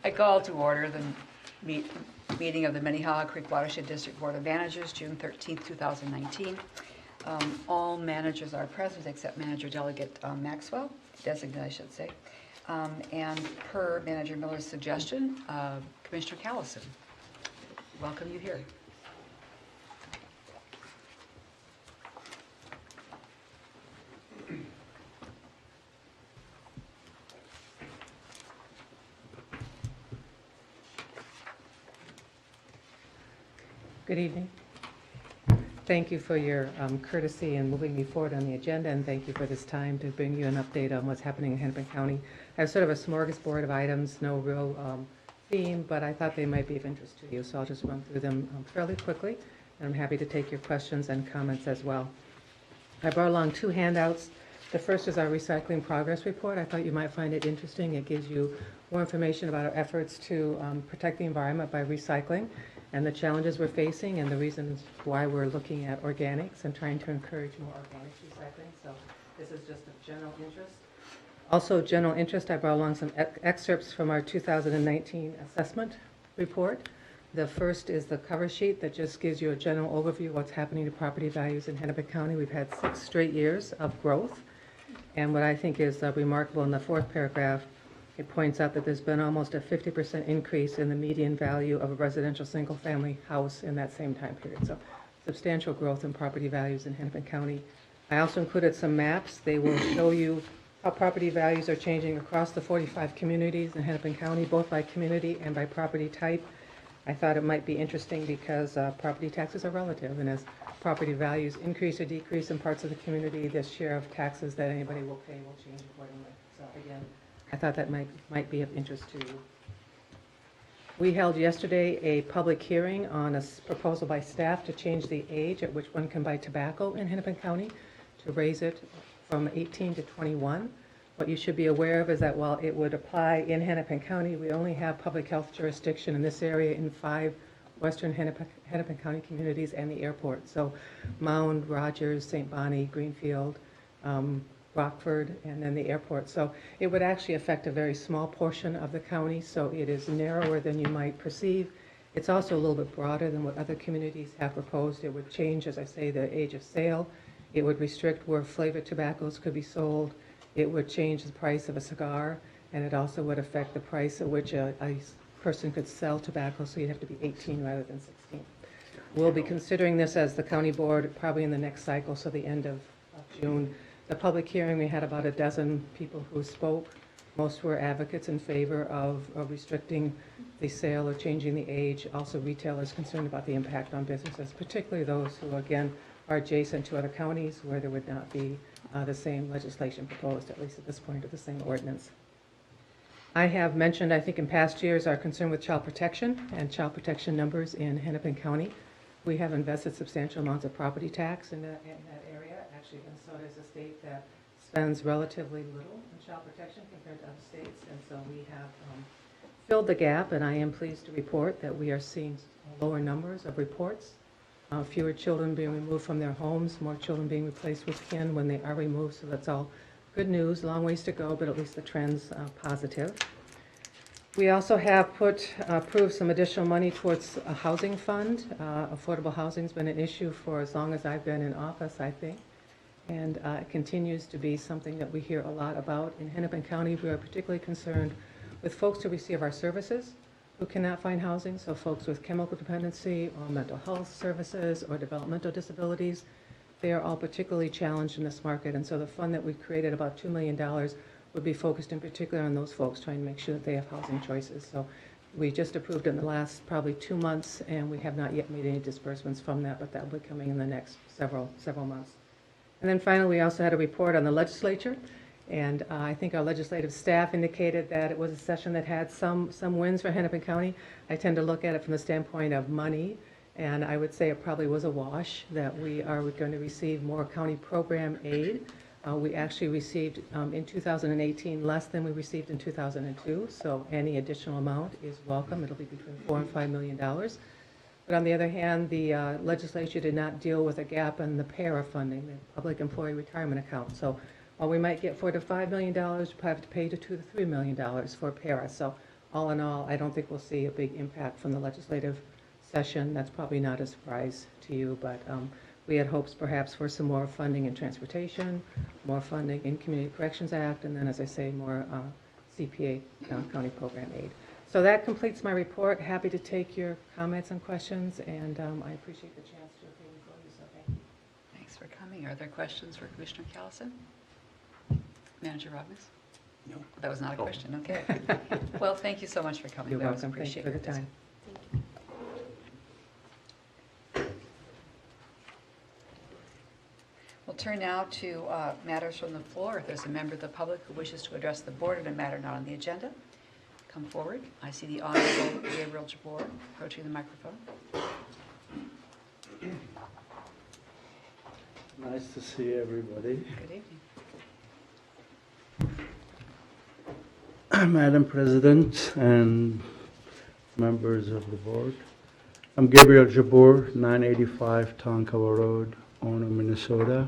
I call to order the meeting of the Minnehaha Creek Watershed District Board of Managers, June 13th, 2019. All managers are present except Manager Delegate Maxwell, designate I should say. And per Manager Miller's suggestion, Commissioner Callison. Welcome you here. Good evening. Thank you for your courtesy in moving me forward on the agenda, and thank you for this time to bring you an update on what's happening in Hennepin County. I have sort of a smorgasbord of items, no real theme, but I thought they might be of interest to you, so I'll just run through them fairly quickly, and I'm happy to take your questions and comments as well. I brought along two handouts. The first is our recycling progress report. I thought you might find it interesting. It gives you more information about our efforts to protect the environment by recycling, and the challenges we're facing and the reasons why we're looking at organics and trying to encourage more organic recycling. So this is just of general interest. Also general interest, I brought along some excerpts from our 2019 assessment report. The first is the cover sheet that just gives you a general overview of what's happening to property values in Hennepin County. We've had 6 straight years of growth. And what I think is remarkable in the 4th paragraph, it points out that there's been almost a 50% increase in the median value of a residential single-family house in that same time period. So substantial growth in property values in Hennepin County. I also included some maps. They will show you how property values are changing across the 45 communities in Hennepin County, both by community and by property type. I thought it might be interesting because property taxes are relative, and as property values increase or decrease in parts of the community, the share of taxes that anybody will pay will change accordingly. So again, I thought that might be of interest to you. We held yesterday a public hearing on a proposal by staff to change the age at which one can buy tobacco in Hennepin County, to raise it from 18 to 21. What you should be aware of is that while it would apply in Hennepin County, we only have public health jurisdiction in this area in 5 western Hennepin County communities and the airport. So Mound, Rogers, St. Bonnie, Greenfield, Rockford, and then the airport. So it would actually affect a very small portion of the county, so it is narrower than you might perceive. It's also a little bit broader than what other communities have proposed. It would change, as I say, the age of sale. It would restrict where flavored tobaccos could be sold. It would change the price of a cigar, and it also would affect the price at which a person could sell tobacco, so you'd have to be 18 rather than 16. We'll be considering this as the county board probably in the next cycle, so the end of June. The public hearing, we had about a dozen people who spoke. Most were advocates in favor of restricting the sale or changing the age. Also retailers concerned about the impact on businesses, particularly those who, again, are adjacent to other counties where there would not be the same legislation proposed, at least at this point, or the same ordinance. I have mentioned, I think in past years, our concern with child protection and child protection numbers in Hennepin County. We have invested substantial amounts of property tax in that area. Actually, Minnesota is a state that spends relatively little on child protection compared to other states, and so we have filled the gap, and I am pleased to report that we are seeing lower numbers of reports, fewer children being removed from their homes, more children being replaced with kin when they are removed, so that's all good news. Long ways to go, but at least the trend's positive. We also have approved some additional money towards a housing fund. Affordable housing's been an issue for as long as I've been in office, I think. And it continues to be something that we hear a lot about. In Hennepin County, we are particularly concerned with folks who receive our services who cannot find housing, so folks with chemical dependency or mental health services or developmental disabilities. They are all particularly challenged in this market, and so the fund that we've created, about $2 million, would be focused in particular on those folks, trying to make sure that they have housing choices. So we just approved it in the last probably 2 months, and we have not yet made any disbursements from that, but that will be coming in the next several months. And then finally, we also had a report on the legislature, and I think our legislative staff indicated that it was a session that had some wins for Hennepin County. I tend to look at it from the standpoint of money, and I would say it probably was a wash, that we are going to receive more county program aid. We actually received in 2018 less than we received in 2002, so any additional amount is welcome. It'll be between $4 and $5 million. But on the other hand, the legislature did not deal with a gap in the PARA funding, the Public Employee Retirement Account. So while we might get $4 to $5 million, we probably have to pay to $2 to $3 million for PARA. So all in all, I don't think we'll see a big impact from the legislative session. That's probably not a surprise to you, but we had hopes perhaps for some more funding in transportation, more funding in Community Corrections Act, and then, as I say, more CPA, county program aid. So that completes my report. Happy to take your comments and questions, and I appreciate the chance to appear before you, so thank you. Thanks for coming. Are there questions for Commissioner Callison? Manager Robbins? No. That was not a question, okay. Well, thank you so much for coming. You're We always welcome. Thank you appreciate for the your visit. time. We'll turn now to matters from the floor. If there's a member of the public who wishes to address the board on a matter not on the agenda, come forward. I see the Honorable Gabriel Jabbour approaching the microphone. Nice to see everybody. Good evening. Madam President and members of the board. I'm Gabriel Jabbour, 985 Tonkawa Road, Ono, Minnesota.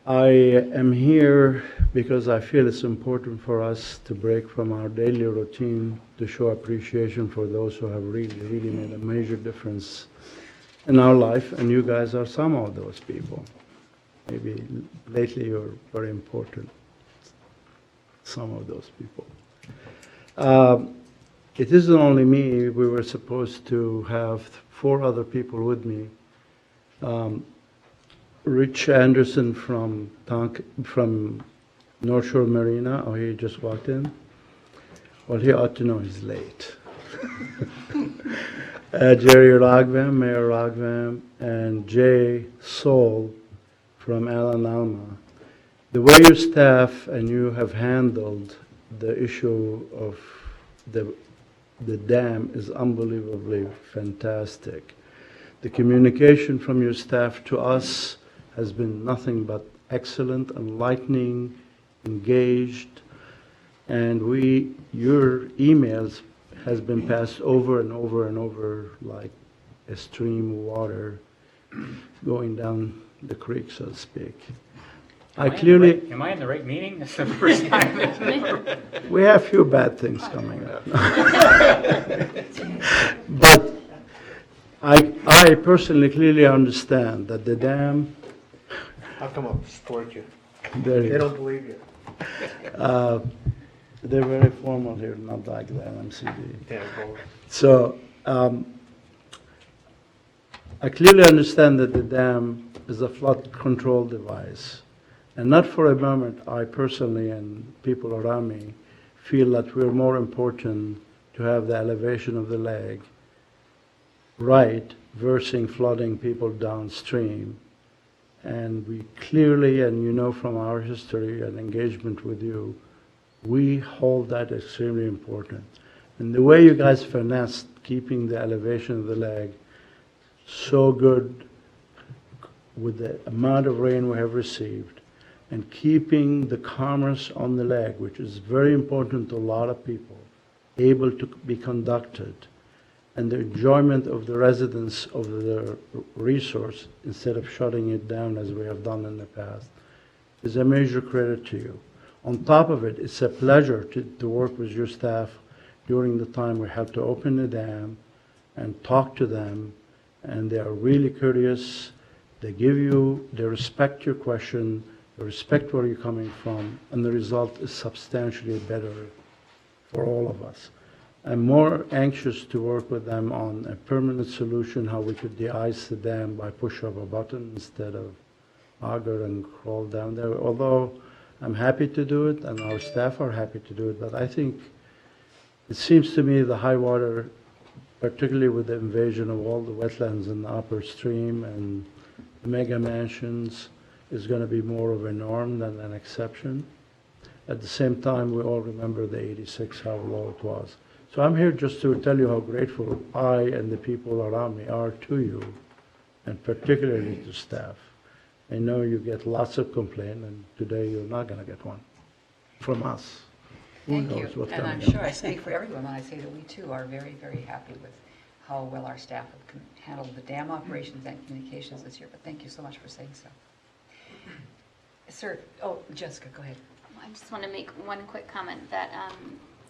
I am here because I feel it's important for us to break from our daily routine to show appreciation for those who have really made a major difference in our life, and you guys are some of those people. Maybe lately you're very important, some of those people. It isn't only me. We were supposed to have 4 other people with me. Rich Anderson from North Shore Marina. Oh, he just walked in. Well, he ought to know he's late. Jerry Ragvam, Mayor Ragvam, and Jay Soul from Alan Alma. The way your staff and you have handled the issue of the dam is unbelievably fantastic. The communication from your staff to us has been nothing but excellent, enlightening, engaged, and your emails has been passed over and over and over like a stream of water going down the creek, so to speak. Am I in the right meeting? This is the first time. We have a few bad things coming up. But I personally clearly understand that the dam, I'll come up and support you. there They you don't believe you. they're very formal here, not like the LMCD. Yeah, go. So I clearly understand that the dam is a flood control device. And not for a moment, I personally and people around me feel that we're more important to have the elevation of the lake right versus flooding people downstream. And we clearly, and you know from our history and engagement with you, we hold that extremely important. And the way you guys finessed keeping the elevation of the lake so good with the amount of rain we have received, and keeping the commerce on the lake, which is very important to a lot of people, able to be conducted, and the enjoyment of the residents of the resource instead of shutting it down as we have done in the past, is a major credit to you. On top of it, it's a pleasure to work with your staff during the time we have to open the dam and talk to them, and they are really courteous. They respect your question, they respect where you're coming from, and the result is substantially better for all of us. I'm more anxious to work with them on a permanent solution, how we could de-ice the dam by push of a button instead of auger and crawl down there. Although I'm happy to do it, and our staff are happy to do it, but I think it seems to me the high water, particularly with the invasion of all the wetlands in the upper stream and the mega mansions, is going to be more of a norm than an exception. At the same time, we all remember the 86, how low it was. So I'm here just to tell you how grateful I and the people around me are to you, and particularly to staff. I know you get lots of complaints, and today you're not going to get one from us. Thank Who you. knows what's And I'm coming sure up. I speak for everyone when I say that we too are very, very happy with how well our staff have handled the dam operations and communications this year. But thank you so much for saying so. Sir, oh, Jessica, go ahead. I just want to make one quick comment that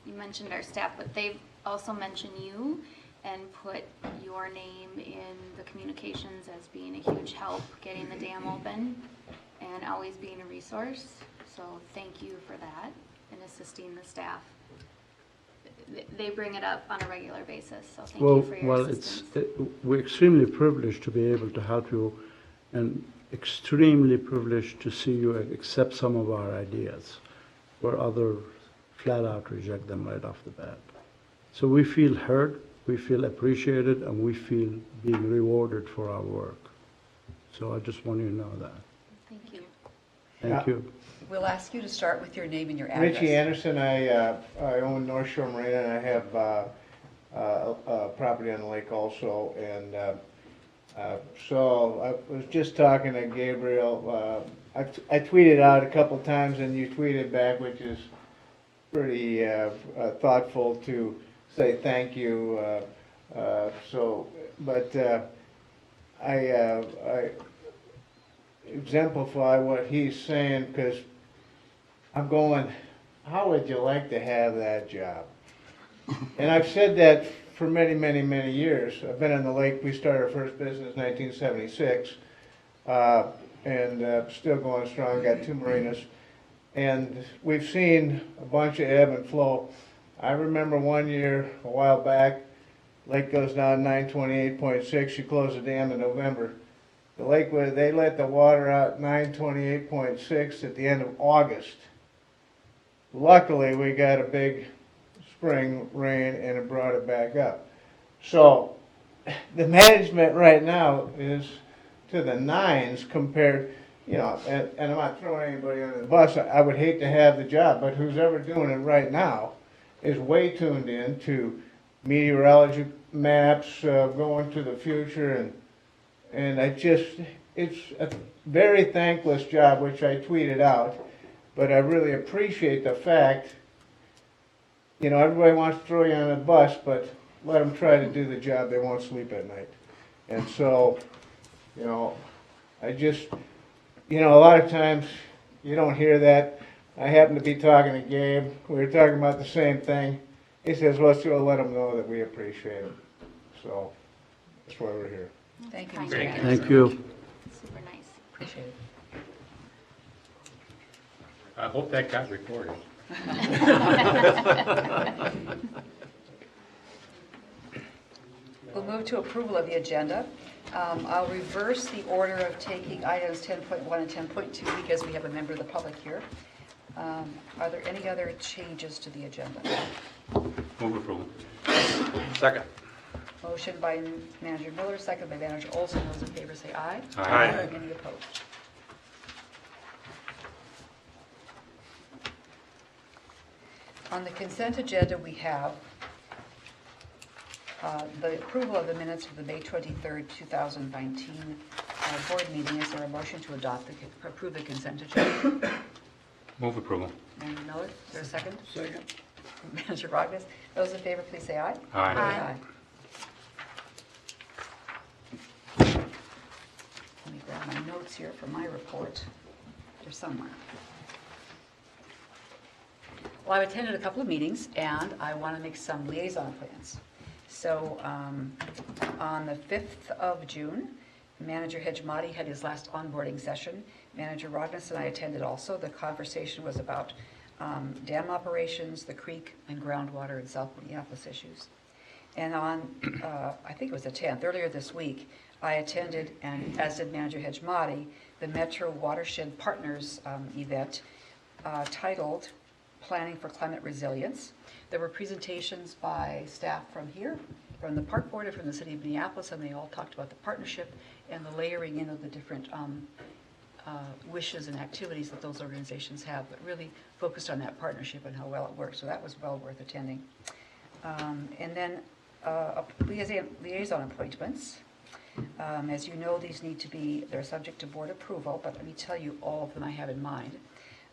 you mentioned our staff, but they've also mentioned you and put your name in the communications as being a huge help getting the dam open and always being a resource. So thank you for that and assisting the staff. They bring it up on a regular basis, so thank you for your assistance. We're extremely privileged to be able to help you, and extremely privileged to see you accept some of our ideas, where others flat out reject them right off the bat. So we feel heard, we feel appreciated, and we feel being rewarded for our work. So I just want you to know that. Thank you. Thank you. We'll ask you to start with your name and your address. Richie Anderson, I own North Shore Marina, and I have property on the lake also. And so I was just talking to Gabriel. I tweeted out a couple times, and you tweeted back, which is pretty thoughtful to say thank you. I exemplify what he's saying, because I'm going, how would you like to have that job? And I've said that for many, many, many years. I've been on the lake. We started our first business in 1976, and still going strong. Got 2 marinas, and we've seen a bunch of ebb and flow. I remember one year, a while back, lake goes down 928.6. You close the dam in November. The lake, they let the water out 928.6 at the end of August. Luckily, we got a big spring rain and it brought it back up. So the management right now is to the nines compared, you know, and I'm not throwing anybody under the bus. I would hate to have the job, but who's ever doing it right now is way tuned in to meteorology maps, going to the future, and it's a very thankless job, which I tweeted out, but I really appreciate the fact, you know, everybody wants to throw you on a bus, but let them try to do the job. They won't sleep at night. And so, you know, I just, you know, a lot of times you don't hear that. I happened to be talking to Gabe. We were talking about the same thing. He says, well, let's go let them know that we appreciate them. So that's why we're here. Thank you, Thank Mr. you. Anderson. Thank you. Super nice. Appreciate it. I hope that got recorded. We'll move to approval of the agenda. I'll reverse the order of taking items 10.1 and 10.2 because we have a member of the public here. Are there any other changes to the agenda? Move approval. Second. Motion by Manager Miller, second by Manager Olson. Those in favor say aye. Aye. Any opposed? On the consent agenda, we have the approval of the minutes of the May 23rd, 2019 board meeting. Is there a motion to approve the consent agenda? Move approval. Manager Miller, is there a second? Second. Manager Rognes. Those in favor, please say aye. Aye. Let me grab my notes here for my report. They're somewhere. Well, I've attended a couple of meetings, and I want to make some liaison plans. So on the 5th of June, Manager Hedgemati had his last onboarding session. Manager Rognes and I attended also. The conversation was about dam operations, the creek, and groundwater in South Minneapolis issues. And on, I think it was the 10th, earlier this week, I attended, and as did Manager Hedgemati, the Metro Watershed Partners event titled Planning for Climate Resilience. There were presentations by staff from here, from the Park Board, and from the City of Minneapolis, and they all talked about the partnership and the layering in of the different wishes and activities that those organizations have, but really focused on that partnership and how well it works. So that was well worth attending. And then liaison appointments. As you know, these need to be, they're subject to board approval, but let me tell you all of them I have in mind.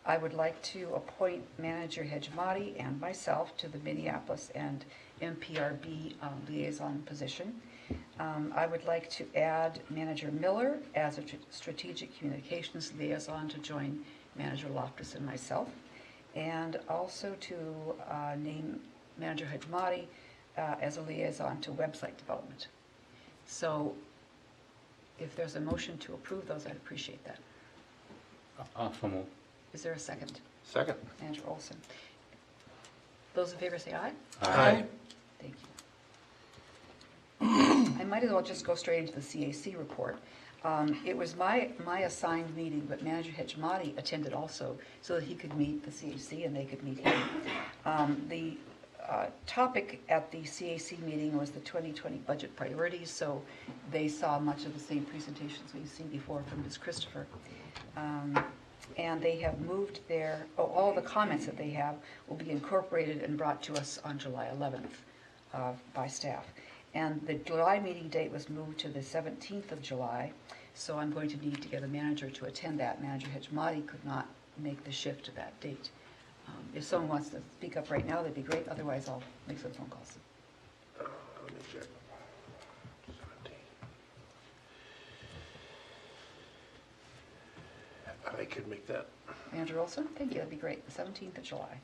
I would like to appoint Manager Hedgemati and myself to the Minneapolis and MPRB liaison position. I would like to add Manager Miller as a strategic communications liaison to join Manager Loftus and myself. and also to name Manager Hajmati as a liaison to website development. So if there's a motion to approve those, I'd appreciate that. So move. Is there a second? Second. Manager Olson. Those in favor say aye. Aye. Thank you. I might as well just go straight into the CAC report. It was my assigned meeting, but Manager Hajmati attended also so that he could meet the CAC and they could meet him. The topic at the CAC meeting was the 2020 budget priorities, so they saw much of the same presentations we've seen before from Ms. Christopher. And they have moved all the comments that they have will be incorporated and brought to us on July 11th by staff. And the July meeting date was moved to the 17th of July, so I'm going to need to get a manager to attend that. Manager Hajmati could not make the shift to that date. If someone wants to speak up right now, that'd be great. Otherwise, I'll make some phone calls. Let me check. 17. I could make that. Manager Olson, thank you. That'd be great. The 17th of July.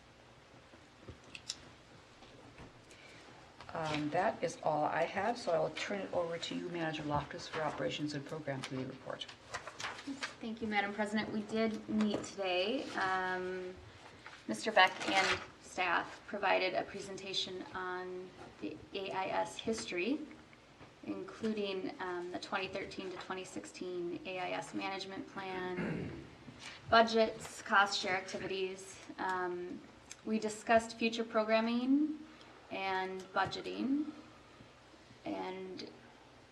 That is all I have, so I'll turn it over to you, Manager Loftus, for Operations and Program Committee report. Thank you, Madam President. We did meet today. Mr. Beck and staff provided a presentation on the AIS history, including the 2013 to 2016 AIS management plan, budgets, cost share activities. We discussed future programming and budgeting, and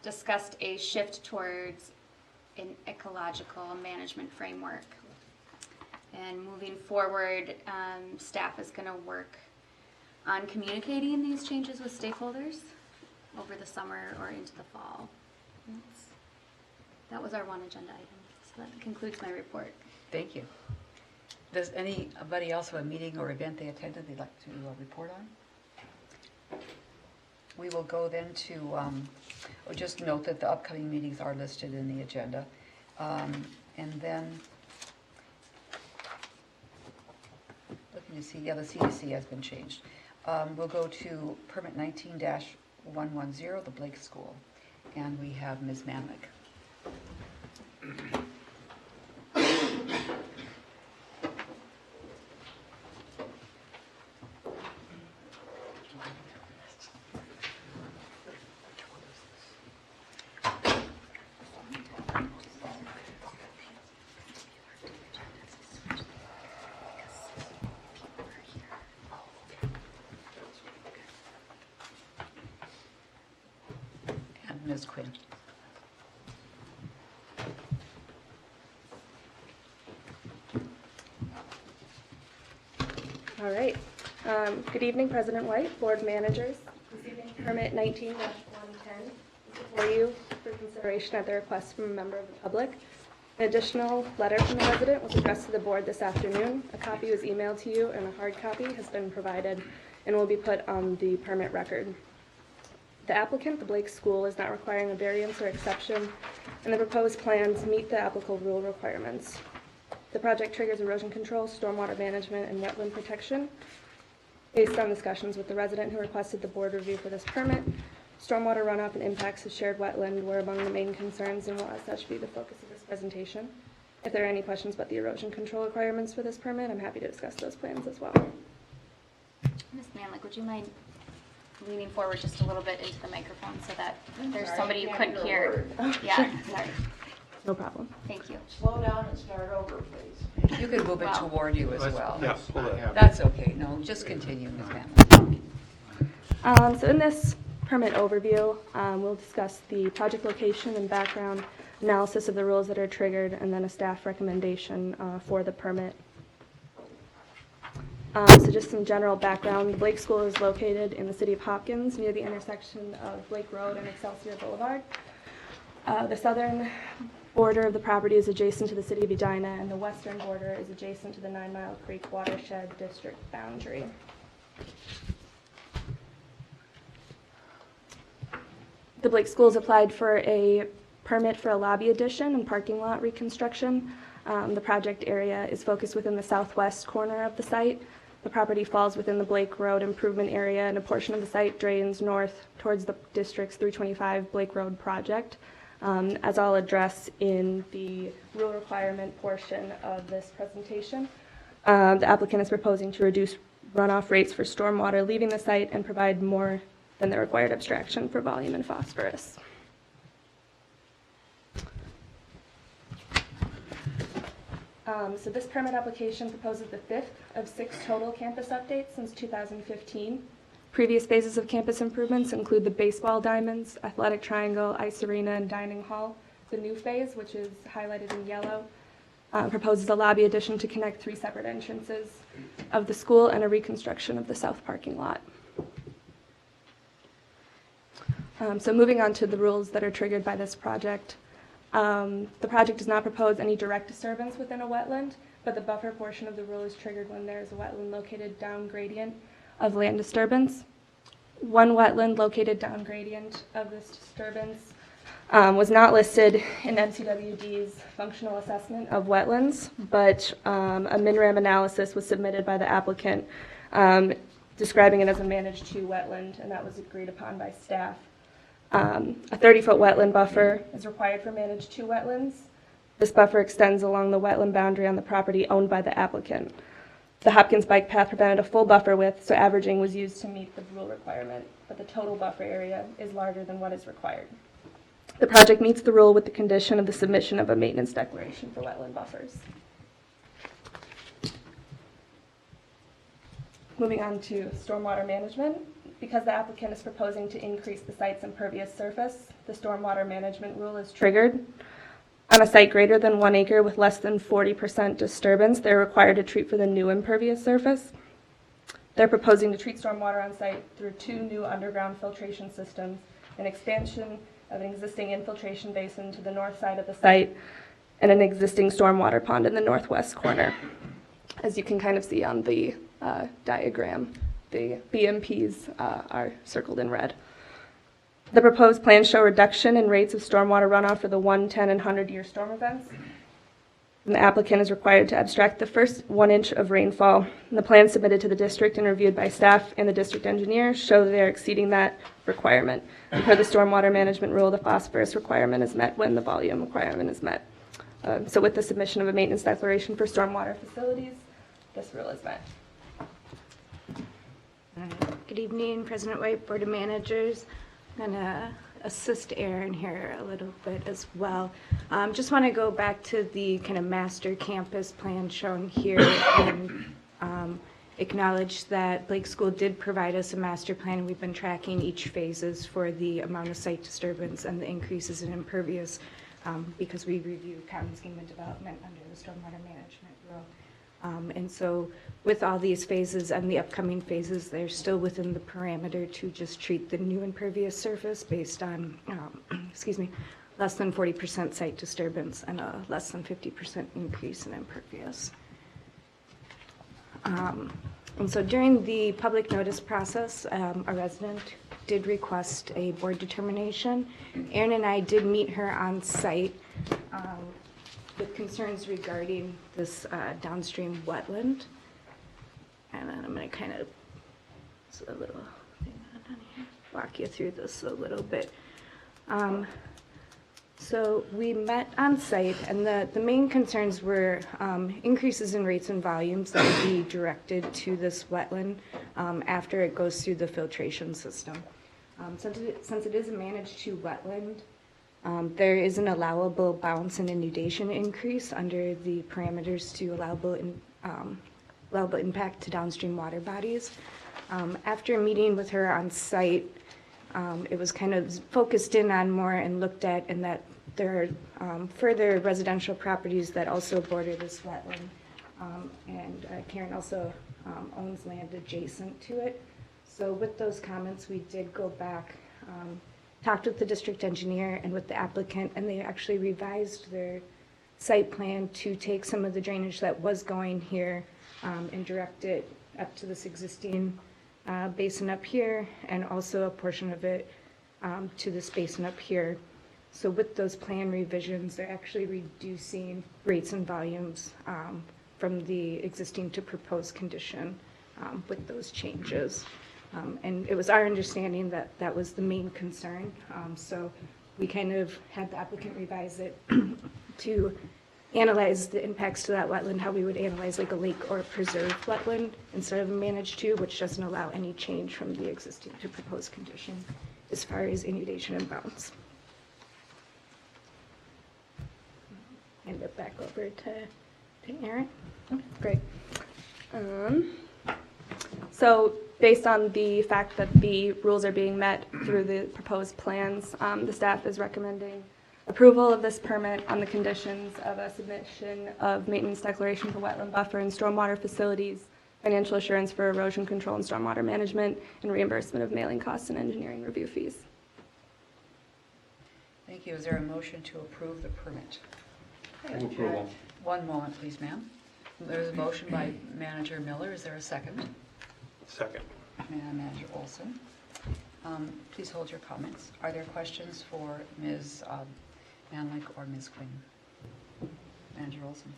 discussed a shift towards an ecological management framework. And moving forward, staff is going to work on communicating these changes with stakeholders over the summer or into the fall. That was our one agenda item. So that concludes my report. Thank you. Does anybody else have a meeting or event they attended they'd like to report on? We will go then to, just note that the upcoming meetings are listed in the agenda. And then, looking to see, yeah, the CDC has been changed. We'll go to permit 19-110, the Blake School, and we have Ms. Manlick. Ms. Quinn. All right. Good evening, President White, board managers. This evening, permit 19-110 is before you for consideration at the request from a member of the public. An additional letter from the resident was addressed to the board this afternoon. A copy was emailed to you, and a hard copy has been provided and will be put on the permit record. The applicant, the Blake School, is not requiring a variance or exception, and the proposed plans meet the applicable rule requirements. The project triggers erosion control, stormwater management, and wetland protection. Based on discussions with the resident who requested the board review for this permit, stormwater runoff and impacts of shared wetland were among the main concerns and will as such be the focus of this presentation. If there are any questions about the erosion control requirements for this permit, I'm happy to discuss those plans as well. Ms. Manlick, would you mind leaning forward just a little bit into the microphone so that there's somebody you couldn't hear? Yeah, sorry. No problem. Thank you. Slow down and start over, please. You can move it Wow. toward you as well. Yeah, pull that. That's okay. No, just continue, Ms. Manlick. So in this permit overview, we'll discuss the project location and background analysis of the rules that are triggered, and then a staff recommendation for the permit. So just some general background. The Blake School is located in the city of Hopkins near the intersection of Blake Road and Excelsior Boulevard. The southern border of the property is adjacent to the city of Edina, and the western border is adjacent to the 9 Mile Creek watershed district boundary. The Blake Schools applied for a permit for a lobby addition and parking lot reconstruction The project area is focused within the southwest corner of the site. The property falls within the Blake Road improvement area, and a portion of the site drains north towards the district's 325 Blake Road project, as I'll address in the rule requirement portion of this presentation. The applicant is proposing to reduce runoff rates for stormwater leaving the site and provide more than the required abstraction for volume and phosphorus. So this permit application proposes the 5th of 6 total campus updates since 2015. Previous phases of campus improvements include the baseball diamonds, athletic triangle, ice arena, and dining hall. The new phase, which is highlighted in yellow, proposes a lobby addition to connect 3 separate entrances of the school and a reconstruction of the south parking lot. So moving on to the rules that are triggered by this project. The project does not propose any direct disturbance within a wetland, but the buffer portion of the rule is triggered when there is a wetland located down gradient of land disturbance. One wetland located down gradient of this disturbance was not listed in NCWD's functional assessment of wetlands, but a MNRAM analysis was submitted by the applicant describing it as a managed 2 wetland, and that was agreed upon by staff. A 30-foot wetland buffer is required for managed 2 wetlands. This buffer extends along the wetland boundary on the property owned by the applicant. The Hopkins bike path prevented a full buffer width, so averaging was used to meet the rule requirement, but the total buffer area is larger than what is required. The project meets the rule with the condition of the submission of a maintenance declaration for wetland buffers. Moving on to stormwater management. Because the applicant is proposing to increase the site's impervious surface, the stormwater management rule is triggered. On a site greater than 1 acre with less than 40% disturbance, they're required to treat for the new impervious surface. They're proposing to treat stormwater on site through 2 new underground filtration systems, an expansion of an existing infiltration basin to the north side of the site, and an existing stormwater pond in the northwest corner. As you can kind of see on the diagram, the BMPs are circled in red. The proposed plans show reduction in rates of stormwater runoff for the 1, 10, and 100-year storm events. And the applicant is required to abstract the first 1 inch of rainfall. And the plans submitted to the district and reviewed by staff and the district engineer show that they are exceeding that requirement. And per the stormwater management rule, the phosphorus requirement is met when the volume requirement is met. So with the submission of a maintenance declaration for stormwater facilities, this rule is met. Good evening, President White, Board of Managers. I'm going to assist Aaron here a little bit as well. Just want to go back to the kind of master campus plan shown here and acknowledge that Blake School did provide us a master plan. We've been tracking each phases for the amount of site disturbance and the increases in impervious because we review county scheme and development under the Stormwater Management Rule. And so with all these phases and the upcoming phases, they're still within the parameter to just treat the new impervious surface based on, less than 40% site disturbance and a less than 50% increase in impervious. And so during the public notice process, a resident did request a board determination. Aaron and I did meet her on site with concerns regarding this downstream wetland. And then I'm going to kind of, a little thing on here, walk you through this a little bit. So we met on site, and the main concerns were increases in rates and volumes that would be directed to this wetland after it goes through the filtration system. Since it is a managed to wetland, there is an allowable bounce and inundation increase under the parameters to allowable impact to downstream water bodies. After meeting with her on site, it was kind of focused in on more and looked at, and that there are further residential properties that also border this wetland. And Karen also owns land adjacent to it. So with those comments, we did go back, talked with the district engineer and with the applicant, and they actually revised their site plan to take some of the drainage that was going here and direct it up to this existing basin up here, and also a portion of it to this basin up here. So with those plan revisions, they're actually reducing rates and volumes from the existing to proposed condition with those changes. And it was our understanding that that was the main concern. So we kind of had the applicant revise it to analyze the impacts to that wetland, how we would analyze like a lake or a preserved wetland instead of a managed to, which doesn't allow any change from the existing to proposed condition as far as inundation and bounds. Hand it back over to Aaron. Great. So based on the fact that the rules are being met through the proposed plans, the staff is recommending approval of this permit on the conditions of a submission of maintenance declaration for wetland buffer and stormwater facilities, financial assurance for erosion control and stormwater management, and reimbursement of mailing costs and engineering review fees. Thank you. Is there a motion to approve the permit? Move approval. One moment, please, ma'am. There's a motion by Manager Miller. Is there a second? Second. Manager Olson. Please hold your comments. Are there questions for Ms. Manlick or Ms. Quinn? Manager Olson.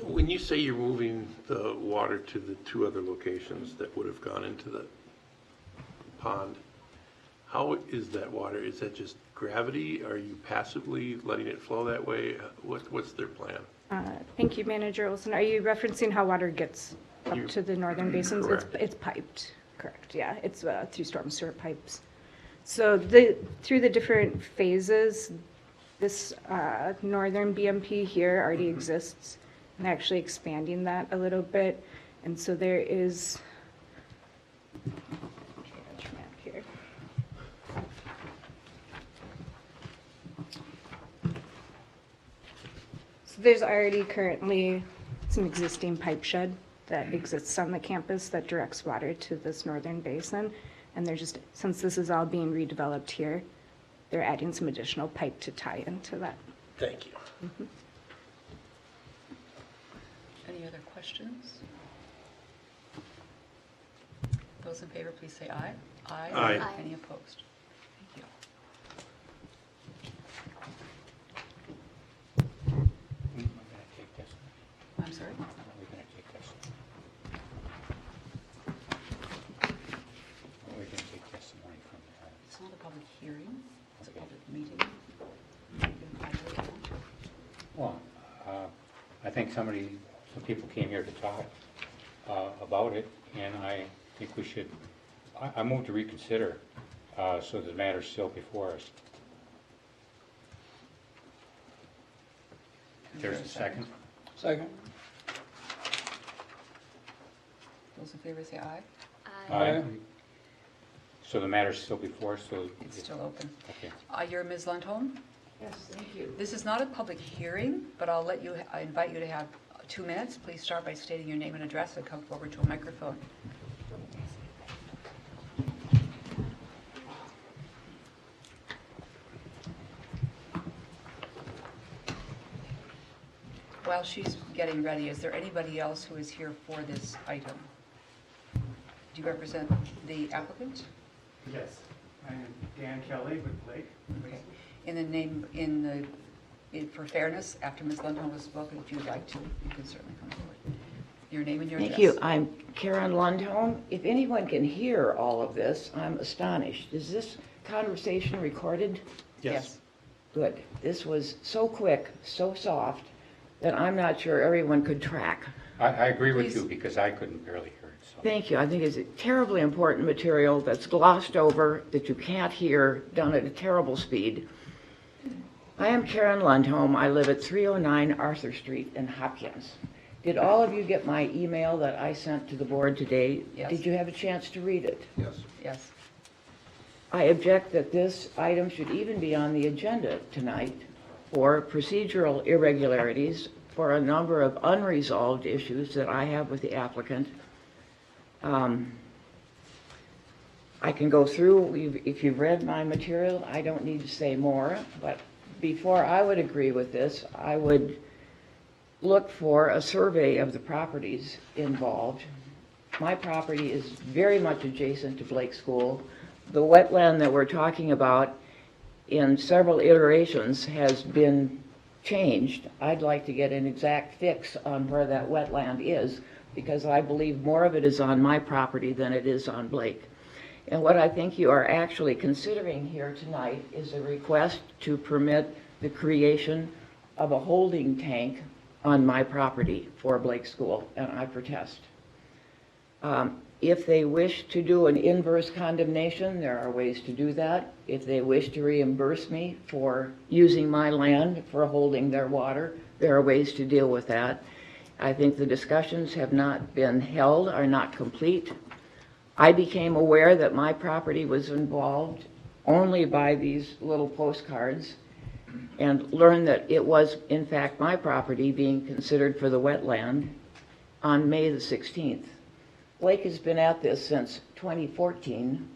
When you say you're moving the water to the two other locations that would have gone into the pond, how is that water? Is that just gravity? Are you passively letting it flow that way? What's their plan? Thank you, Manager Olson. Are you referencing how water gets up to the northern basins? Correct. It's piped, correct, yeah. It's through storm sewer pipes. So through the different phases, this northern BMP here already exists, and they're actually expanding that a little bit. And so there is, map here. So there's already currently some existing pipe shed that exists on the campus that directs water to this northern basin. And they're just, since this is all being redeveloped here, they're adding some additional pipe to tie into that. Thank you. Any other questions? Those in favor, please say aye. Aye. Aye. Aye. Any opposed? Thank you. We're going to take this. I'm sorry? We're going to take this. We're going to take testimony from It's not a public hearing, it's a Okay. public meeting. well, I think some people came here to talk about it, and I think we should, I move to reconsider so the matter's still before us. There's a second? Second. Those in favor say aye. Aye. So the matter's still before us, so. It's still open. Okay. You're Ms. Lundholm? Yes, thank you. This is not a public hearing, but I invite you to have 2 minutes. Please start by stating your name and address and come forward to a microphone. While she's getting ready, is there anybody else who is here for this item? Do you represent the applicant? Yes, I'm Dan Kelly with Lake. Okay. For fairness, after Ms. Lundholm has spoken, if you'd like to, you can certainly come forward. Your name and your address. Thank you. I'm Karen Lundholm. If anyone can hear all of this, I'm astonished. Is this conversation recorded? Yes. Good. This was so quick, so soft, that I'm not sure everyone could track. I agree with Please. you because I couldn't barely hear it, so. Thank you. I think it's terribly important material that's glossed over, that you can't hear, done at a terrible speed. I am Karen Lundholm. I live at 309 Arthur Street in Hopkins. Did all of you get my email that I sent to the board today? Yes. Did you have a chance to read it? Yes. Yes. I object that this item should even be on the agenda tonight for procedural irregularities for a number of unresolved issues that I have with the applicant. I can go through, if you've read my material, I don't need to say more, but before I would agree with this, I would look for a survey of the properties involved. My property is very much adjacent to Blake School. The wetland that we're talking about in several iterations has been changed. I'd like to get an exact fix on where that wetland is, because I believe more of it is on my property than it is on Blake. And what I think you are actually considering here tonight is a request to permit the creation of a holding tank on my property for Blake School, and I protest. If they wish to do an inverse condemnation, there are ways to do that. If they wish to reimburse me for using my land for holding their water, there are ways to deal with that. I think the discussions have not been held, are not complete. I became aware that my property was involved only by these little postcards, and learned that it was, in fact, my property being considered for the wetland on May the 16th. Blake has been at this since 2014.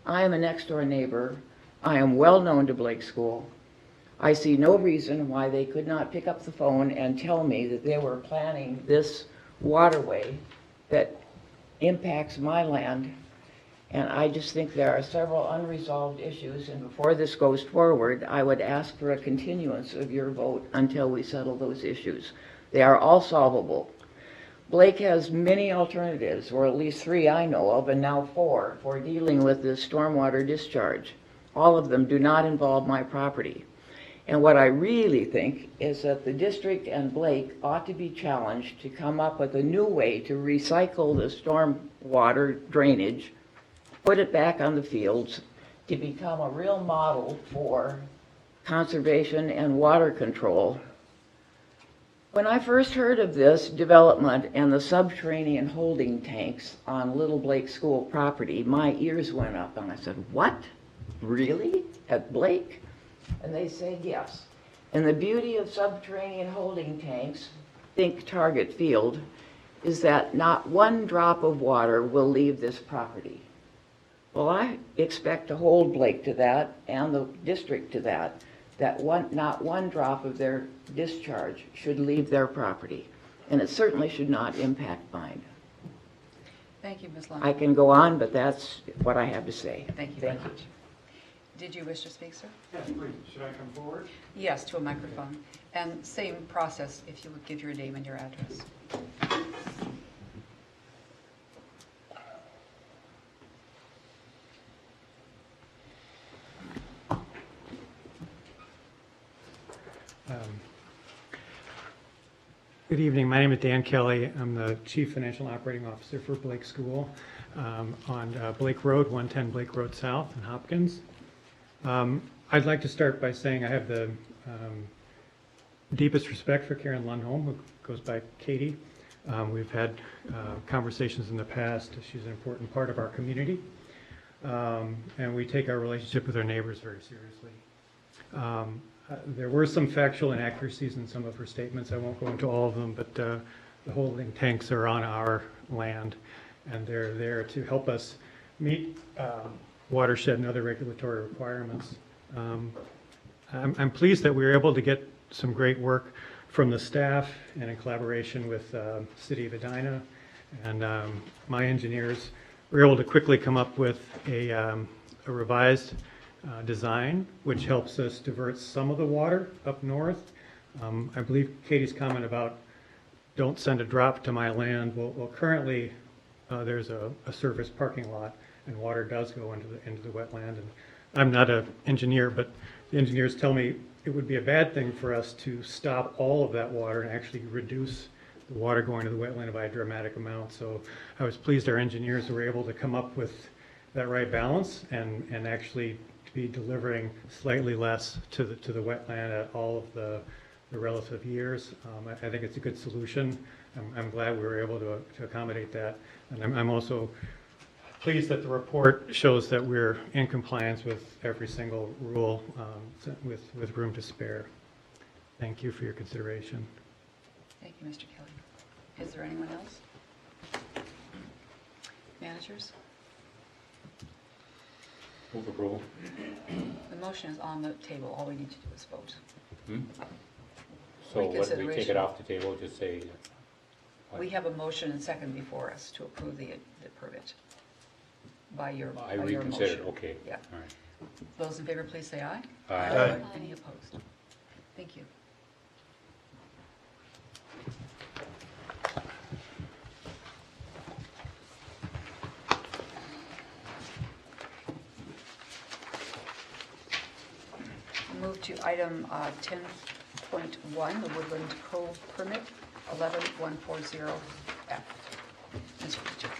I am a next-door neighbor. I am well known to Blake School. I see no reason why they could not pick up the phone and tell me that they were planning this waterway that impacts my land. And I just think there are several unresolved issues, and before this goes forward, I would ask for a continuance of your vote until we settle those issues. They are all solvable. Blake has many alternatives, or at least 3 I know of, and now 4, for dealing with this stormwater discharge. All of them do not involve my property. And what I really think is that the district and Blake ought to be challenged to come up with a new way to recycle the stormwater drainage, put it back on the fields, to become a real model for conservation and water control. When I first heard of this development and the subterranean holding tanks on Little Blake School property, my ears went up and I said, what? Really? At Blake? And they said yes. And the beauty of subterranean holding tanks, think Target Field, is that not one drop of water will leave this property. Well, I expect to hold Blake to that and the district to that, not one drop of their discharge should leave their property. And it certainly should not impact mine. Thank you, Ms. Lund. I can go on, but that's what I have to say. Thank you very much. Did you wish to speak, sir? Yes, please. Should I come forward? Yes, to a microphone. And same process, if you would give your name and your address. Good evening. My name is Dan Kelly. I'm the Chief Financial and Operating Officer for Blake School on Blake Road, 110 Blake Road South in Hopkins. I'd like to start by saying I have the deepest respect for Karen Lundholm, who goes by Katie. We've had conversations in the past. She's an important part of our community, and we take our relationship with our neighbors very seriously. There were some factual inaccuracies in some of her statements. I won't go into all of them, but the holding tanks are on our land, and they're there to help us meet watershed and other regulatory requirements. I'm pleased that we were able to get some great work from the staff and in collaboration with City of Edina, and my engineers were able to quickly come up with a revised design, which helps us divert some of the water up north. I believe Katie's comment about don't send a drop to my land. Well, currently there's a surface parking lot, and water does go into the wetland. And I'm not an engineer, but the engineers tell me it would be a bad thing for us to stop all of that water and actually reduce the water going to the wetland by a dramatic amount. So I was pleased our engineers were able to come up with that right balance and actually be delivering slightly less to the wetland at all of the relative years. I think it's a good solution. I'm glad we were able to accommodate that. And I'm also pleased that the report shows that we're in compliance with every single rule with room to spare. Thank you for your consideration. Thank you, Mr. Kelly. Is there anyone else? Managers? Move approval. The motion is on the table. All we need to do is vote. So what, we take Reconsideration. it off the table, just say, We have a motion and second before us to approve the permit. by your I by your reconsidered, motion. okay. Yeah. All right. Those in favor, please say aye. Aye. Any opposed? Thank you. Move to item 10.1, the Woodland Cove Permit, 11140F. Mr. Teacher.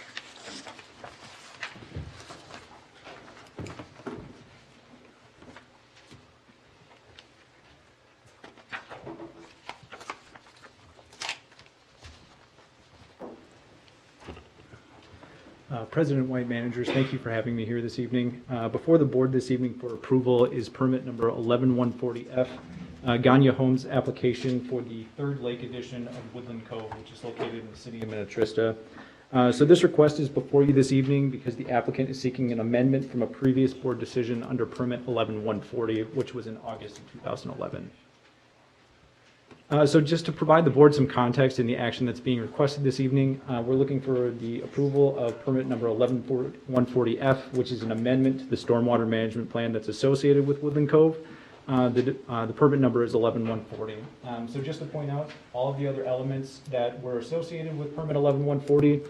President White, managers, thank you for having me here this evening. Before the board this evening for approval is permit number 11140F, Ganya Homes application for the third lake edition of Woodland Cove, which is located in the city of Minnetrista. So this request is before you this evening because the applicant is seeking an amendment from a previous board decision under permit 11140, which was in August of 2011. So just to provide the board some context in the action that's being requested this evening, we're looking for the approval of permit number 11140F, which is an amendment to the stormwater management plan that's associated with Woodland Cove. The permit number is 11140. So just to point out, all of the other elements that were associated with permit 11140,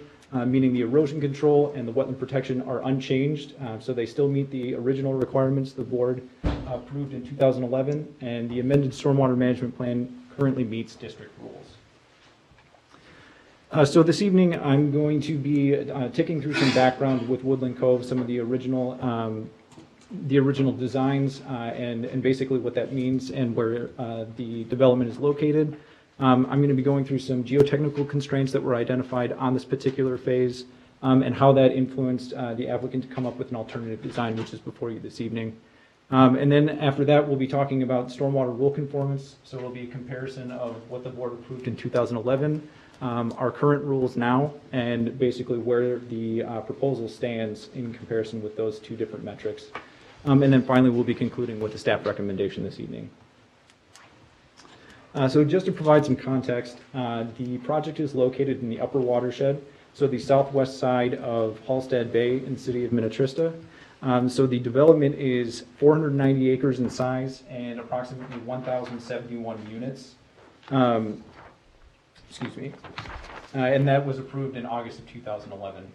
meaning the erosion control and the wetland protection, are unchanged. So they still meet the original requirements the board approved in 2011, and the amended stormwater management plan currently meets district rules. So this evening, I'm going to be taking through some background with Woodland Cove, some of the original designs, and basically what that means and where the development is located. I'm going to be going through some geotechnical constraints that were identified on this particular phase, and how that influenced the applicant to come up with an alternative design, which is before you this evening. And then after that, we'll be talking about stormwater rule conformance. So it'll be a comparison of what the board approved in 2011, our current rules now, and basically where the proposal stands in comparison with those two different metrics. And then finally, we'll be concluding with the staff recommendation this evening. So just to provide some context, the project is located in the upper watershed, so the southwest side of Halstead Bay in the city of Minnetrista. So the development is 490 acres in size and approximately 1,071 units. Excuse me. And that was approved in August of 2011.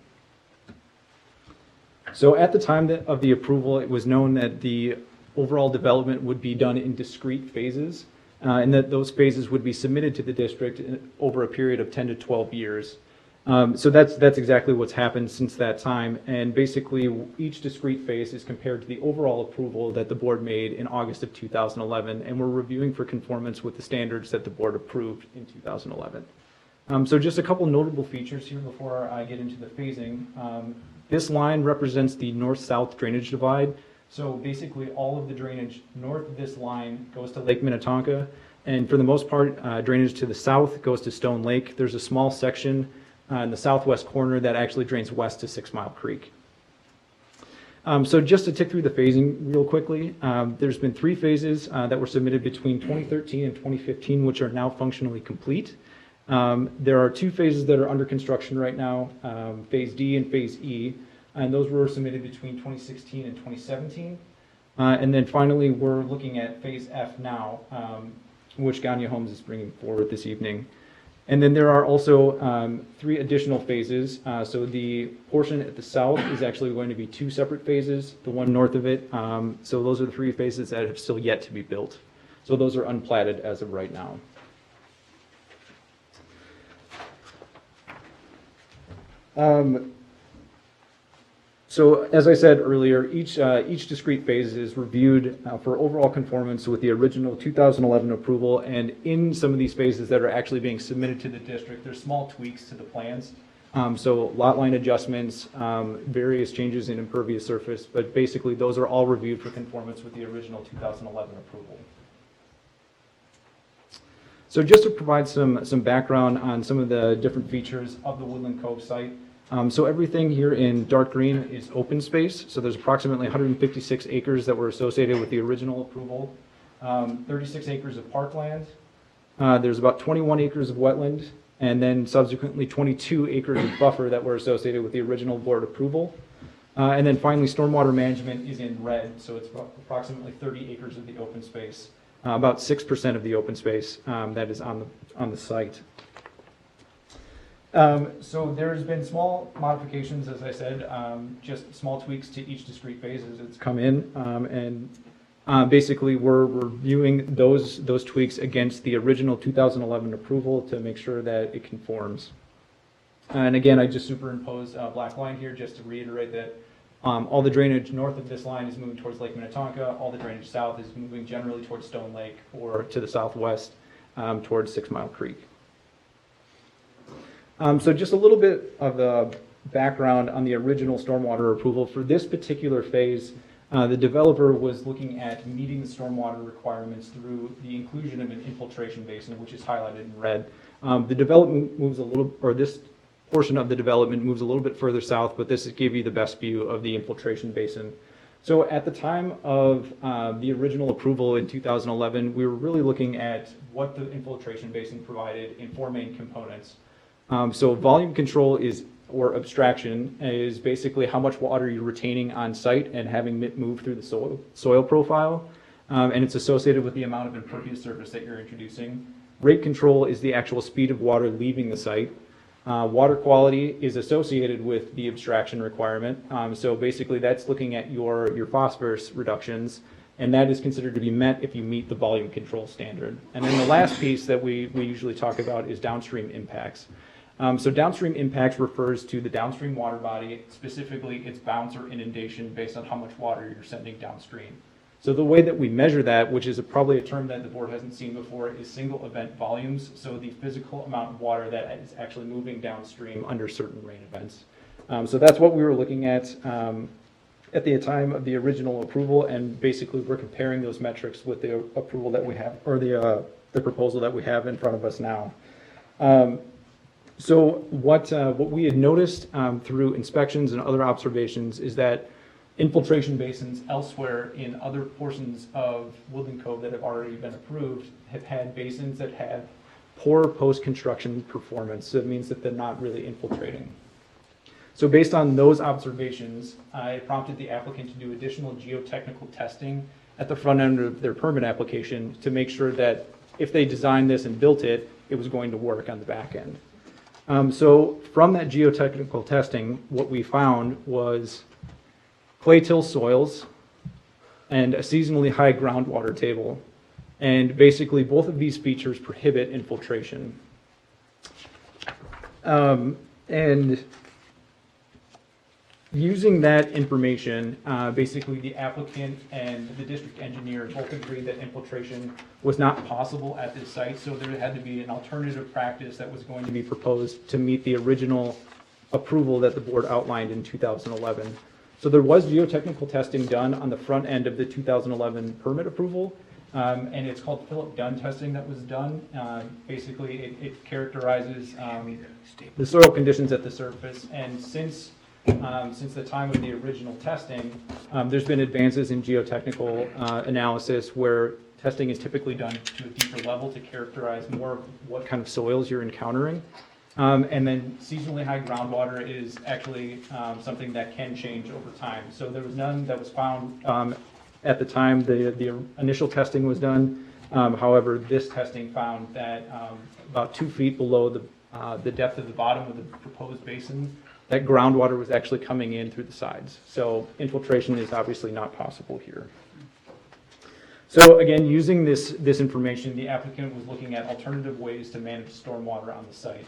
So at the time of the approval, it was known that the overall development would be done in discrete phases, and that those phases would be submitted to the district over a period of 10 to 12 years. So that's exactly what's happened since that time, and basically each discrete phase is compared to the overall approval that the board made in August of 2011, and we're reviewing for conformance with the standards that the board approved in 2011. So just a couple notable features here before I get into the phasing. This line represents the north-south drainage divide. So basically all of the drainage north of this line goes to Lake Minnetonka, and for the most part, drainage to the south goes to Stone Lake. There's a small section in the southwest corner that actually drains west to 6 Mile Creek. So just to tick through the phasing real quickly, there's been 3 phases that were submitted between 2013 and 2015, which are now functionally complete. There are 2 phases that are under construction right now, Phase D and Phase E, and those were submitted between 2016 and 2017. And then finally, we're looking at Phase F now, which Ganya Homes is bringing forward this evening. And then there are also 3 additional phases. So the portion at the south is actually going to be 2 separate phases, the one north of it. So those are the 3 phases that have still yet to be built. So those are unplatted as of right now. So as I said earlier, each discrete phase is reviewed for overall conformance with the original 2011 approval, and in some of these phases that are actually being submitted to the district, there's small tweaks to the plans. So lot line adjustments, various changes in impervious surface, but basically those are all reviewed for conformance with the original 2011 approval. So just to provide some background on some of the different features of the Woodland Cove site. So everything here in dark green is open space. So there's approximately 156 acres that were associated with the original approval, 36 acres of parkland. There's about 21 acres of wetland, and then subsequently 22 acres of buffer that were associated with the original board approval. And then finally, stormwater management is in red, so it's approximately 30 acres of the open space, about 6% of the open space that is on the site. So there's been small modifications, as I said, just small tweaks to each discrete phase as it's come in, and basically we're reviewing those tweaks against the original 2011 approval to make sure that it conforms. And again, I just superimposed a black line here just to reiterate that all the drainage north of this line is moving towards Lake Minnetonka. All the drainage south is moving generally towards Stone Lake or to the southwest towards 6 Mile Creek. So just a little bit of the background on the original stormwater approval. For this particular phase, the developer was looking at meeting the stormwater requirements through the inclusion of an infiltration basin, which is highlighted in red. The development moves a little, or this portion of the development moves a little bit further south, but this gives you the best view of the infiltration basin. So at the time of the original approval in 2011, we were really looking at what the infiltration basin provided in 4 main components. So volume control or abstraction is basically how much water you're retaining on site and having it move through the soil profile. And it's associated with the amount of impervious surface that you're introducing. Rate control is the actual speed of water leaving the site. Water quality is associated with the abstraction requirement. So basically that's looking at your phosphorus reductions, and that is considered to be met if you meet the volume control standard. And then the last piece that we usually talk about is downstream impacts. So downstream impacts refers to the downstream water body, specifically its bounce or inundation based on how much water you're sending downstream. So the way that we measure that, which is probably a term that the board hasn't seen before, is single event volumes. So the physical amount of water that is actually moving downstream under certain rain events. So that's what we were looking at the time of the original approval, and basically we're comparing those metrics with the approval that we have, or the proposal that we have in front of us now. So what we had noticed through inspections and other observations is that infiltration basins elsewhere in other portions of Woodland Cove that have already been approved have had basins that have poor post-construction performance. So it means that they're not really infiltrating. So based on those observations, I prompted the applicant to do additional geotechnical testing at the front end of their permit application to make sure that if they designed this and built it, it was going to work on the back end. So from that geotechnical testing, what we found was clay till soils and a seasonally high groundwater table. And basically both of these features prohibit infiltration. And using that information, basically the applicant and the district engineer both agreed that infiltration was not possible at this site, so there had to be an alternative practice that was going to be proposed to meet the original approval that the board outlined in 2011. So there was geotechnical testing done on the front end of the 2011 permit approval, and it's called Philip Dunn testing that was done. Basically, it characterizes the soil conditions at the surface, and since the time of the original testing, there's been advances in geotechnical analysis where testing is typically done to a deeper level to characterize more of what kind of soils you're encountering. And then seasonally high groundwater is actually something that can change over time. So there was none that was found at the time the initial testing was done. However, this testing found that about 2 feet below the depth of the bottom of the proposed basin, that groundwater was actually coming in through the sides. So infiltration is obviously not possible here. So again, using this information, the applicant was looking at alternative ways to manage stormwater on the site.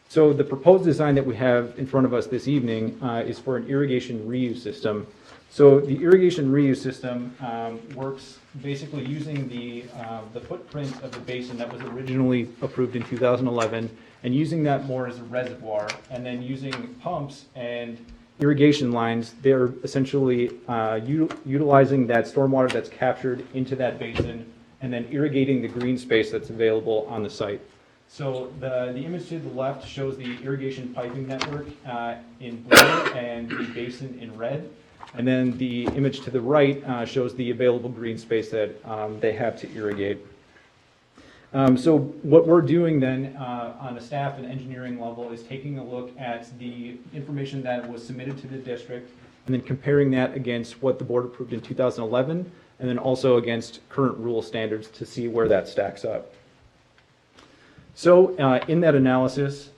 So the proposed design that we have in front of us this evening is for an irrigation reuse system. So the irrigation reuse system works basically using the footprint of the basin that was originally approved in 2011 and using that more as a reservoir, and then using pumps and irrigation lines. They're essentially utilizing that stormwater that's captured into that basin and then irrigating the green space that's available on the site. So the image to the left shows the irrigation piping network in blue and the basin in red. And then the image to the right shows the available green space that they have to irrigate. So what we're doing then on a staff and engineering level is taking a look at the information that was submitted to the district and then comparing that against what the board approved in 2011, and then also against current rule standards to see where that stacks up. So in that analysis,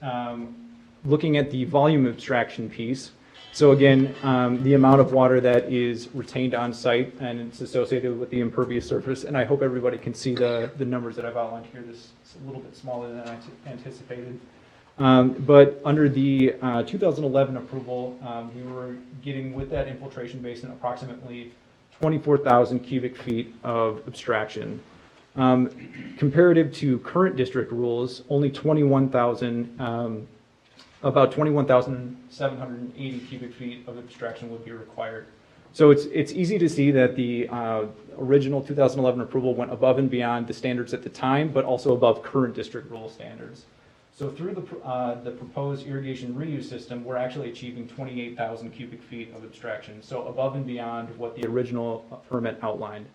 looking at the volume abstraction piece, so again, the amount of water that is retained on site and it's associated with the impervious surface, and I hope everybody can see the numbers that I've outlined here. This is a little bit smaller than I anticipated. But under the 2011 approval, we were getting with that infiltration basin approximately 24,000 cubic feet of abstraction. Comparative to current district rules, only about 21,780 cubic feet of abstraction would be required. So it's easy to see that the original 2011 approval went above and beyond the standards at the time, but also above current district rule standards. So through the proposed irrigation reuse system, we're actually achieving 28,000 cubic feet of abstraction, so above and beyond what the original permit outlined.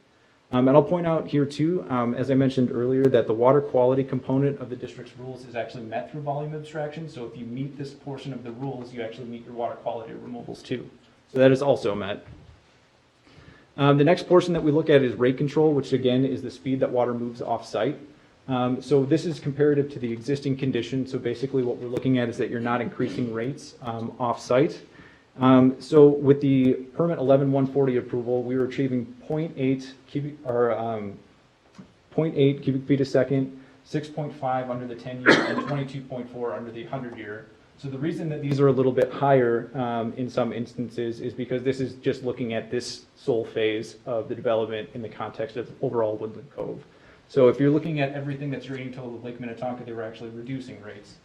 And I'll point out here too, as I mentioned earlier, that the water quality component of the district's rules is actually met through volume abstraction. So if you meet this portion of the rules, you actually meet your water quality removals too. So that is also met. The next portion that we look at is rate control, which again is the speed that water moves off-site. So this is comparative to the existing condition. So basically what we're looking at is that you're not increasing rates off-site. So with the permit 11140 approval, we were achieving 0.8 cubic feet a second, 6.5 under the 10-year, and 22.4 under the 100-year. So the reason that these are a little bit higher in some instances is because this is just looking at this sole phase of the development in the context of overall Woodland Cove. So if you're looking at everything that's draining to Lake Minnetonka, they were actually reducing rates.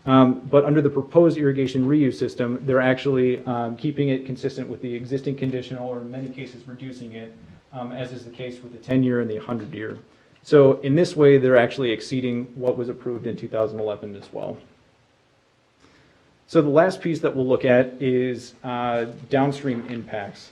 But under the proposed irrigation reuse system, they're actually keeping it consistent with the existing conditional, or in many cases reducing it, as is the case with the 10-year and the 100-year. So in this way, they're actually exceeding what was approved in 2011 as well. So the last piece that we'll look at is downstream impacts.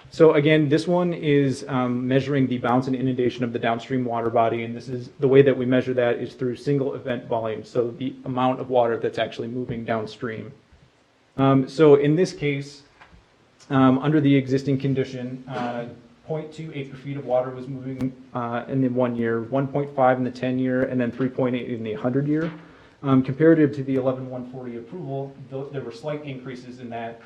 So again, this one is measuring the bounce and inundation of the downstream water body, and this is the way that we measure that is through single event volume, so the amount of water that's actually moving downstream. So in this case, under the existing condition, 0.2 acre feet of water was moving in the 1 year, 1.5 in the 10-year, and then 3.8 in the 100-year. Comparative to the 11140 approval, there were slight increases in that.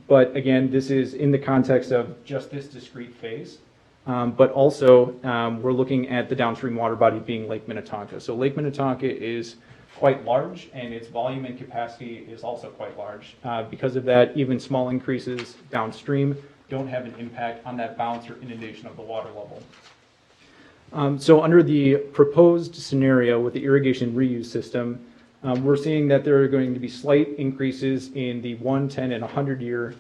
But again, this is in the context of just this discrete phase. But also, we're looking at the downstream water body being Lake Minnetonka. So Lake Minnetonka is quite large, and its volume and capacity is also quite large. Because of that, even small increases downstream don't have an impact on that bounce or inundation of the water level. So under the proposed scenario with the irrigation reuse system, we're seeing that there are going to be slight increases in the 1, 10, and 100-year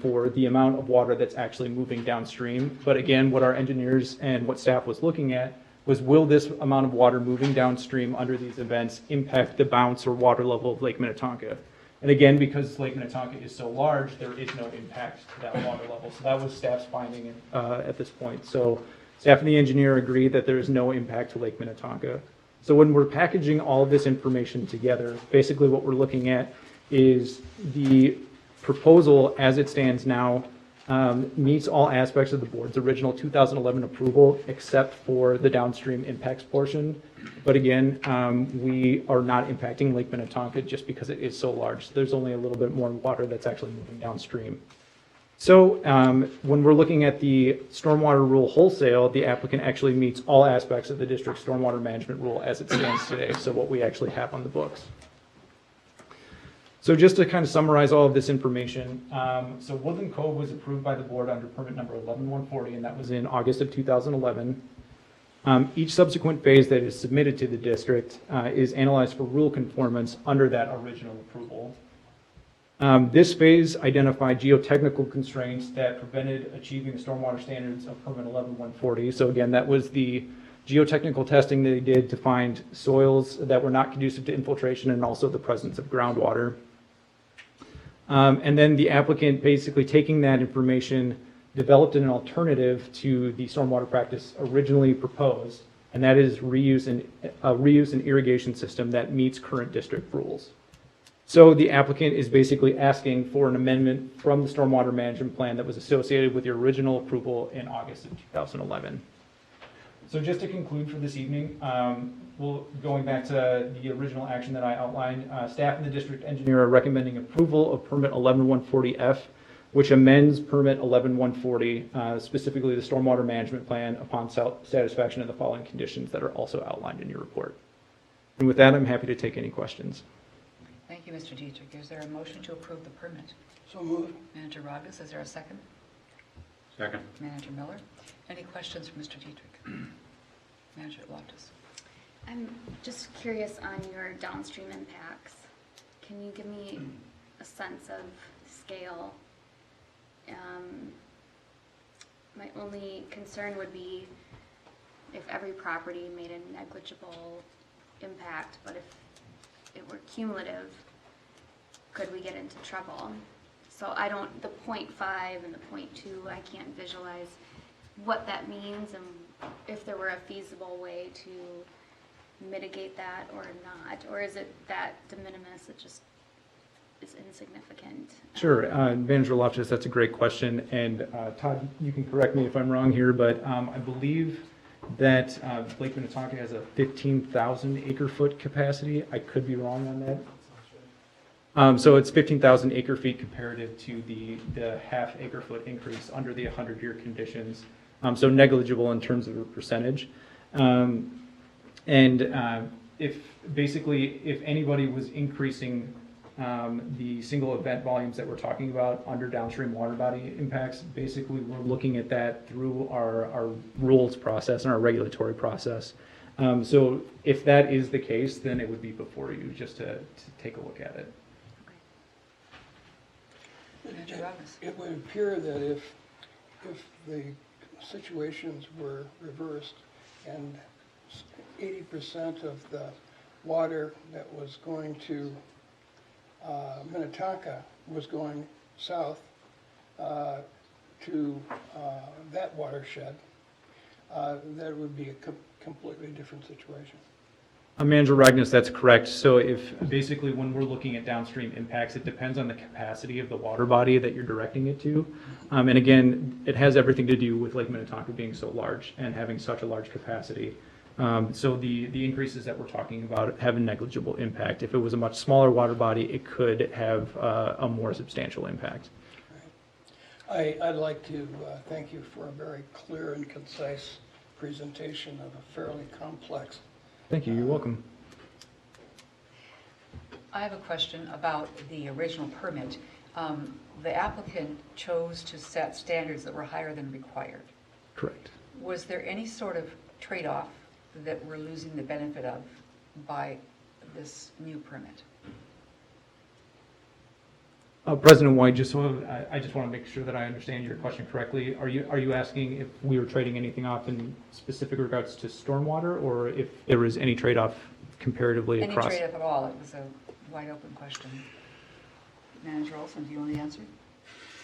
for the amount of water that's actually moving downstream. But again, what our engineers and what staff was looking at was, will this amount of water moving downstream under these events impact the bounce or water level of Lake Minnetonka? And again, because Lake Minnetonka is so large, there is no impact to that water level. So that was staff's finding at this point. So staff and the engineer agree that there is no impact to Lake Minnetonka. So when we're packaging all of this information together, basically what we're looking at is the proposal as it stands now meets all aspects of the board's original 2011 approval except for the downstream impacts portion. But again, we are not impacting Lake Minnetonka just because it is so large. There's only a little bit more water that's actually moving downstream. So when we're looking at the Stormwater Rule wholesale, the applicant actually meets all aspects of the district's Stormwater Management Rule as it stands today, so what we actually have on the books. So just to kind of summarize all of this information, so Woodland Cove was approved by the board under permit number 11140, and that was in August of 2011. Each subsequent phase that is submitted to the district is analyzed for rule conformance under that original approval. This phase identified geotechnical constraints that prevented achieving the stormwater standards of permit 11140. So again, that was the geotechnical testing they did to find soils that were not conducive to infiltration and also the presence of groundwater. And then the applicant basically taking that information developed an alternative to the stormwater practice originally proposed, and that is reuse and irrigation system that meets current district rules. So the applicant is basically asking for an amendment from the Stormwater Management Plan that was associated with your original approval in August of 2011. So just to conclude for this evening, going back to the original action that I outlined, staff and the district engineer are recommending approval of permit 11140F, which amends permit 11140, specifically the Stormwater Management Plan, upon satisfaction of the following conditions that are also outlined in your report. And with that, I'm happy to take any questions. Thank you, Mr. Dietrich. Is there a motion to approve the permit? So moved. Manager Rogas, is there a second? Second. Manager Miller? Any questions for Mr. Dietrich? Manager Loftus? I'm just curious on your downstream impacts. Can you give me a sense of scale? My only concern would be if every property made a negligible impact, but if it were cumulative, could we get into trouble? So I don't, the 0.5 and the 0.2, I can't visualize what that means and if there were a feasible way to mitigate that or not, or is it that de minimis, it just is insignificant? Sure, Manager Loftus, that's a great question, and Todd, you can correct me if I'm wrong here, but I believe that Lake Minnetonka has a 15,000 acre-foot capacity. I could be wrong on that. So it's 15,000 acre-feet comparative to the half acre-foot increase under the 100-year conditions. So negligible in terms of a percentage. If anybody was increasing the single event volumes that we're talking about under downstream water body impacts, basically we're looking at that through our rules process and our regulatory process. So if that is the case, then it would be before you just to take a look at it. Manager Rogas? It would appear that if the situations were reversed and 80% of the water that was going to Minnetonka was going south to that watershed, that would be a completely different situation. Manager Ragnus, that's correct. So if basically when we're looking at downstream impacts, it depends on the capacity of the water body that you're directing it to. And again, it has everything to do with Lake Minnetonka being so large and having such a large capacity. So the increases that we're talking about have a negligible impact. If it was a much smaller water body, it could have a more substantial impact. I'd like to thank you for a very clear and concise presentation of a fairly complex. Thank you. You're welcome. I have a question about the original permit. The applicant chose to set standards that were higher than required. Correct. Was there any sort of trade-off that we're losing the benefit of by this new permit? President White, I just want to make sure that I understand your question correctly. Are you asking if we were trading anything off in specific regards to stormwater, or if there was any trade-off comparatively across? Any trade-off at all? It was a wide open question. Manager Olson, do you want to answer?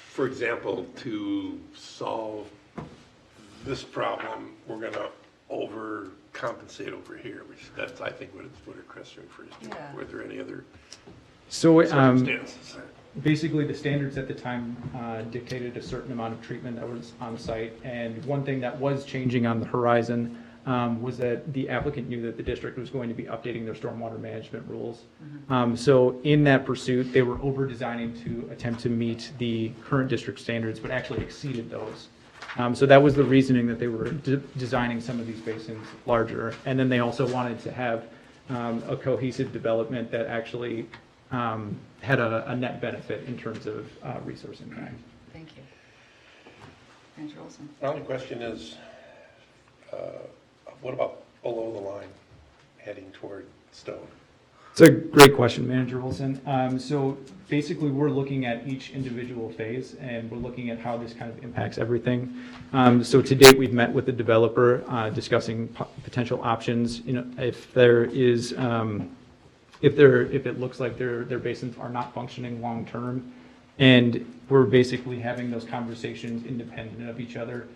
For example, to solve this problem, we're going to overcompensate over here, which that's, I think, what her question refers to. Yeah. Were there any other circumstances? Basically, the standards at the time dictated a certain amount of treatment that was on site, and one thing that was changing on the horizon was that the applicant knew that the district was going to be updating their stormwater management rules. So in that pursuit, they were over-designing to attempt to meet the current district standards, but actually exceeded those. So that was the reasoning that they were designing some of these basins larger, and then they also wanted to have a cohesive development that actually had a net benefit in terms of resource impact. Thank you. Manager Olson. My only question is, what about below the line, heading toward Stone? It's a great question, Manager Wilson. So basically, we're looking at each individual phase, and we're looking at how this kind of impacts everything. So to date, we've met with the developer discussing potential options. You know, if there is if it looks like their basins are not functioning long term, and we're basically having those conversations independent of each other.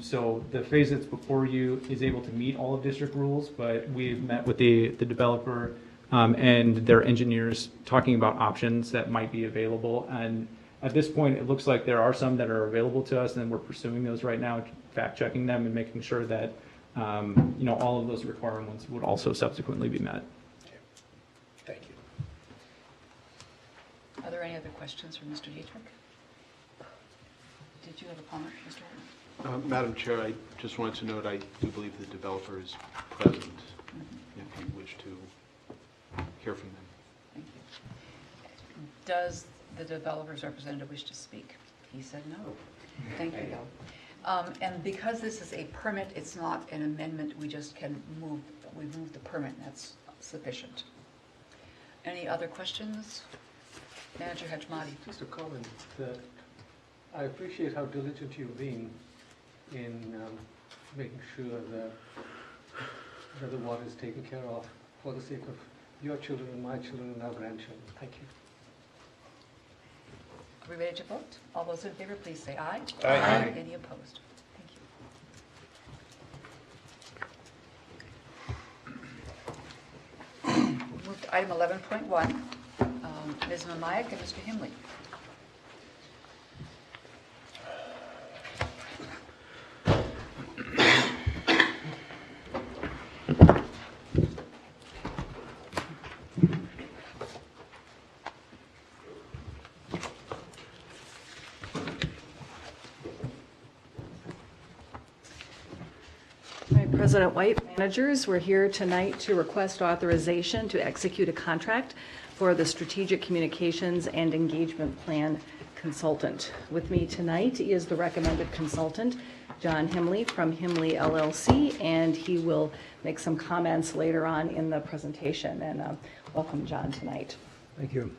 So the phase that's before you is able to meet all of district rules, but we've met with the developer and their engineers talking about options that might be available. And at this point, it looks like there are some that are available to us, and we're pursuing those right now, fact-checking them and making sure that, all of those requirements would also subsequently be met. Thank you. Are there any other questions for Mr. Dietrich? Did you have a comment, Mr. Horton? Madam Chair, I just wanted to note, I do believe the developer is present, if you wish to hear from them. Thank you. Does the developer's representative wish to speak? He said no. Thank you. And because this is a permit, it's not an amendment, we just can move the permit, and that's sufficient. Any other questions? Manager Hajmadi. Just a comment that I appreciate how diligent you've been in making sure that the water is taken care of for the sake of your children and my children and our grandchildren. Thank you. Are we ready to vote? All those in favor, please say aye. Aye. Any opposed? Thank you. We'll move to item 11.1. Ms. Mamayak and Mr. Himley. President White, managers, we're here tonight to request authorization to execute a contract for the Strategic Communications and Engagement Plan consultant. With me tonight is the recommended consultant, John Himley from Himley LLC, and he will make some comments later on in the presentation. And welcome, John, tonight. Thank you.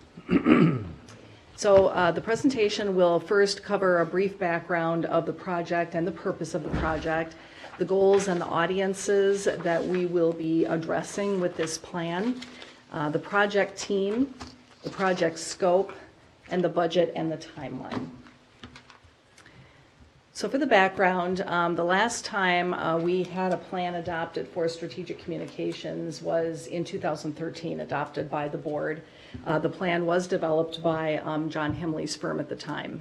So the presentation will first cover a brief background of the project and the purpose of the project, the goals and the audiences that we will be addressing with this plan, the project team, the project scope, and the budget and the timeline. So for the background, the last time we had a plan adopted for strategic communications was in 2013, adopted by the board. The plan was developed by John Himley's firm at the time.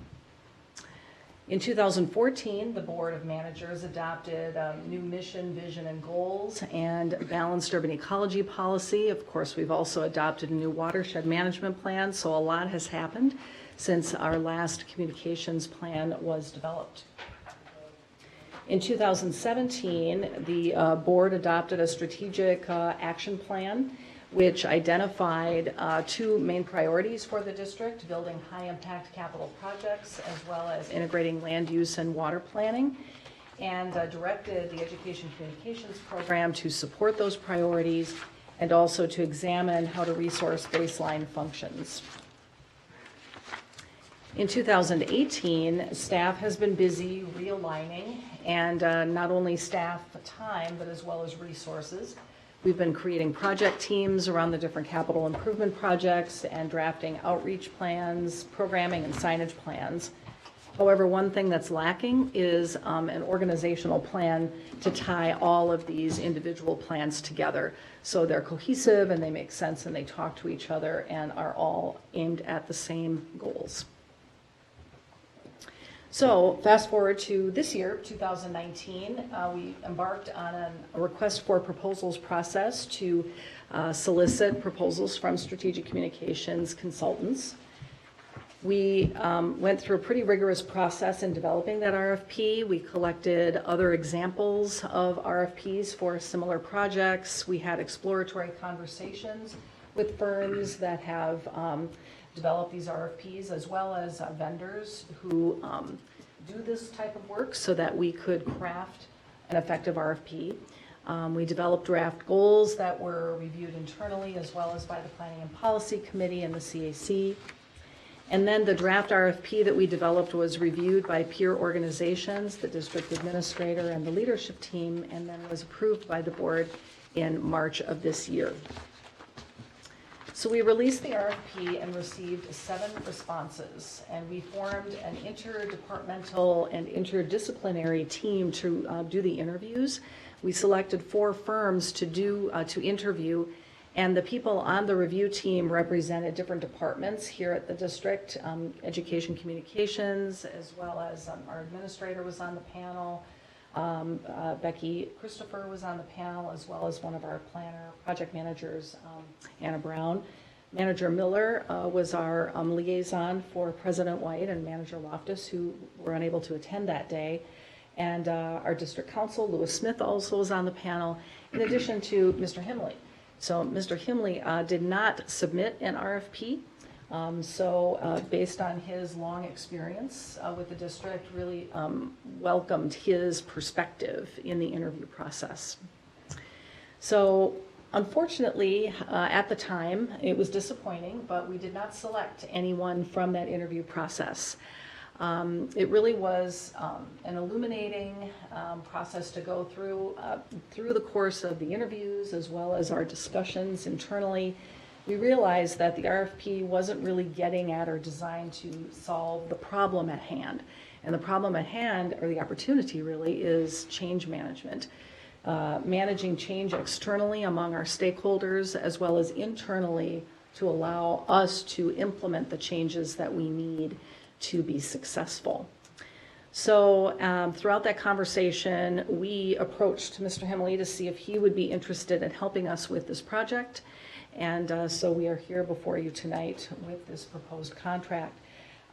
In 2014, the Board of Managers adopted new mission, vision, and goals and balanced urban ecology policy. Of course, we've also adopted a new watershed management plan, so a lot has happened since our last communications plan was developed. In 2017, the board adopted a strategic action plan which identified two main priorities for the district: building high-impact capital projects, as well as integrating land use and water planning, and directed the Education Communications Program to support those priorities and also to examine how to resource baseline functions. In 2018, staff has been busy realigning, and not only staff time, but as well as resources. We've been creating project teams around the different capital improvement projects and drafting outreach plans, programming, and signage plans. However, one thing that's lacking is an organizational plan to tie all of these individual plans together so they're cohesive and they make sense and they talk to each other and are all aimed at the same goals. So fast forward to this year, 2019, we embarked on a request for proposals process to solicit proposals from strategic communications consultants. We went through a pretty rigorous process in developing that RFP. We collected other examples of RFPs for similar projects. We had exploratory conversations with firms that have develop these RFPs, as well as vendors who do this type of work so that we could craft an effective RFP. We developed draft goals that were reviewed internally as well as by the Planning and Policy Committee and the CAC. And then the draft RFP that we developed was reviewed by peer organizations, the district administrator and the leadership team, and then was approved by the board in March of this year. So we released the RFP and received 7 responses, and we formed an interdepartmental and interdisciplinary team to do the interviews. We selected 4 firms to interview, And the people on the review team represented different departments here at the district, education communications, as well as our administrator was on the panel. Becky Christopher was on the panel, as well as one of our project managers, Anna Brown. Manager Miller was our liaison for President White, and Manager Loftus, who were unable to attend that day. And our district counsel, Lewis Smith, also was on the panel, in addition to Mr. Himley. So Mr. Himley did not submit an RFP. Based on his long experience with the district, really welcomed his perspective in the interview process. So unfortunately, at the time, it was disappointing, but we did not select anyone from that interview process. It really was an illuminating process to go through the course of the interviews, as well as our discussions internally. We realized that the RFP wasn't really getting at or designed to solve the problem at hand. And the problem at hand, or the opportunity really, is change management. Managing change externally among our stakeholders, as well as internally, to allow us to implement the changes that we need to be successful. So throughout that conversation, we approached Mr. Himley to see if he would be interested in helping us with this project. And so we are here before you tonight with this proposed contract.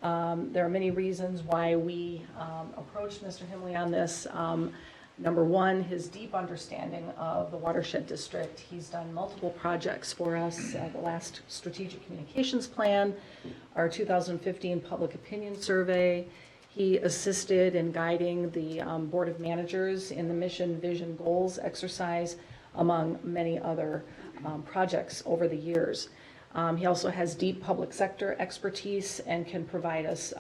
There are many reasons why we approached Mr. Himley on this. Number one, his deep understanding of the watershed district. He's done multiple projects for us, the last strategic communications plan, our 2015 public opinion survey. He assisted in guiding the Board of Managers in the mission, vision, goals exercise, among many other projects over the years. He also has deep public sector expertise and can provide us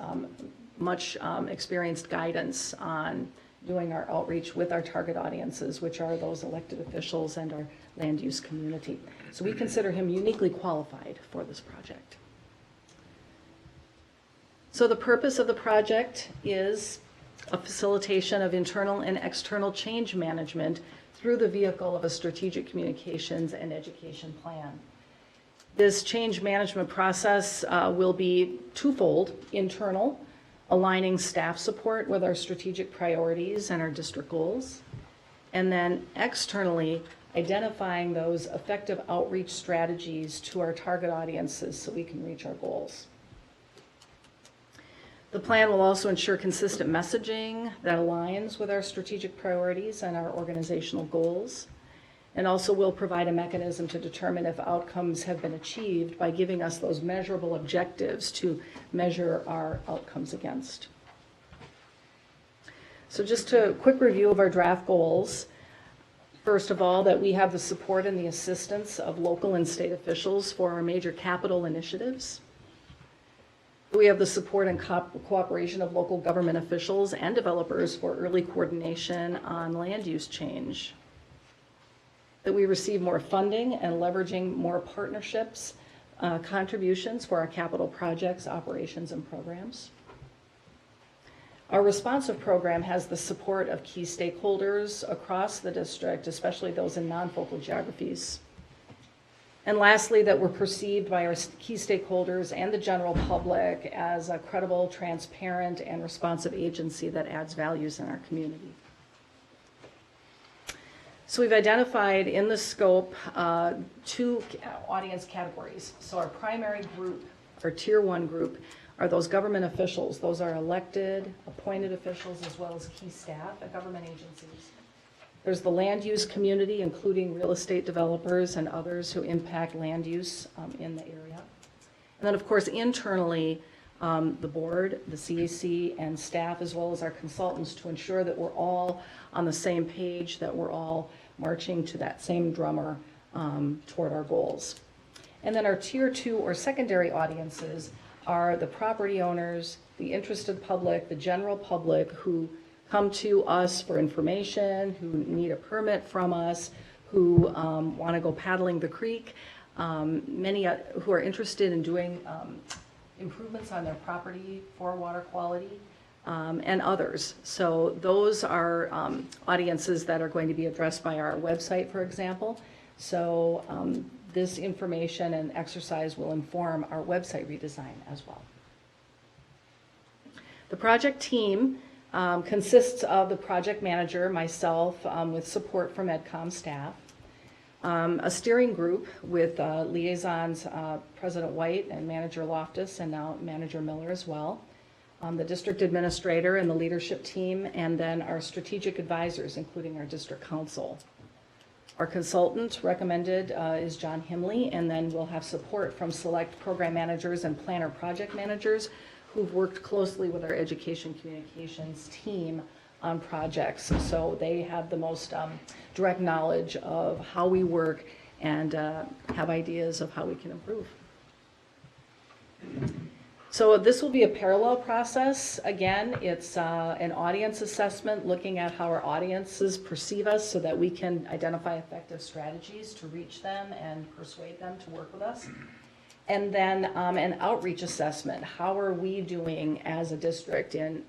much experienced guidance on doing our outreach with our target audiences, which are those elected officials and our land use community. So we consider him uniquely qualified for this project. So the purpose of the project is a facilitation of internal and external change management through the vehicle of a strategic communications and education plan. This change management process will be twofold: internal, aligning staff support with our strategic priorities and our district goals, and then externally, identifying those effective outreach strategies to our target audiences so we can reach our goals. The plan will also ensure consistent messaging that aligns with our strategic priorities and our organizational goals, and also will provide a mechanism to determine if outcomes have been achieved by giving us those measurable objectives to measure our outcomes against. So just a quick review of our draft goals. First of all, that we have the support and the assistance of local and state officials for our major capital initiatives. We have the support and cooperation of local government officials and developers for early coordination on land use change. That we receive more funding and leveraging more partnerships, contributions for our capital projects, operations, and programs. Our responsive program has the support of key stakeholders across the district, especially those in non-focal geographies. And lastly, that we're perceived by our key stakeholders and the general public as a credible, transparent, and responsive agency that adds values in our community. So we've identified in the scope two audience categories. So our primary group, our tier one group, are those government officials. Those are elected, appointed officials, as well as key staff at government agencies. There's the land use community, including real estate developers and others who impact land use in the area. And then, of course, internally, the board, the CAC, and staff, as well as our consultants, to ensure that we're all on the same page, that we're all marching to that same drummer toward our goals. And then our tier two or secondary audiences are the property owners, the interested public, the general public who come to us for information, who need a permit from us, who want to go paddling the creek, many who are interested in doing improvements on their property for water quality, and others. So those are audiences that are going to be addressed by our website, for example. So this information and exercise will inform our website redesign as well. The project team consists of the project manager, myself, with support from EdCom staff, a steering group with liaisons President White and Manager Loftus, and now Manager Miller as well, the district administrator and the leadership team, and then our strategic advisors, including our district council. Our consultant recommended is John Himley, and then we'll have support from select program managers and planner project managers who've worked closely with our education communications team on projects. So they have the most direct knowledge of how we work and have ideas of how we can improve. So this will be a parallel process. Again, it's an audience assessment looking at how our audiences perceive us so that we can identify effective strategies to reach them and persuade them to work with us. And then an outreach assessment. How are we doing as a district in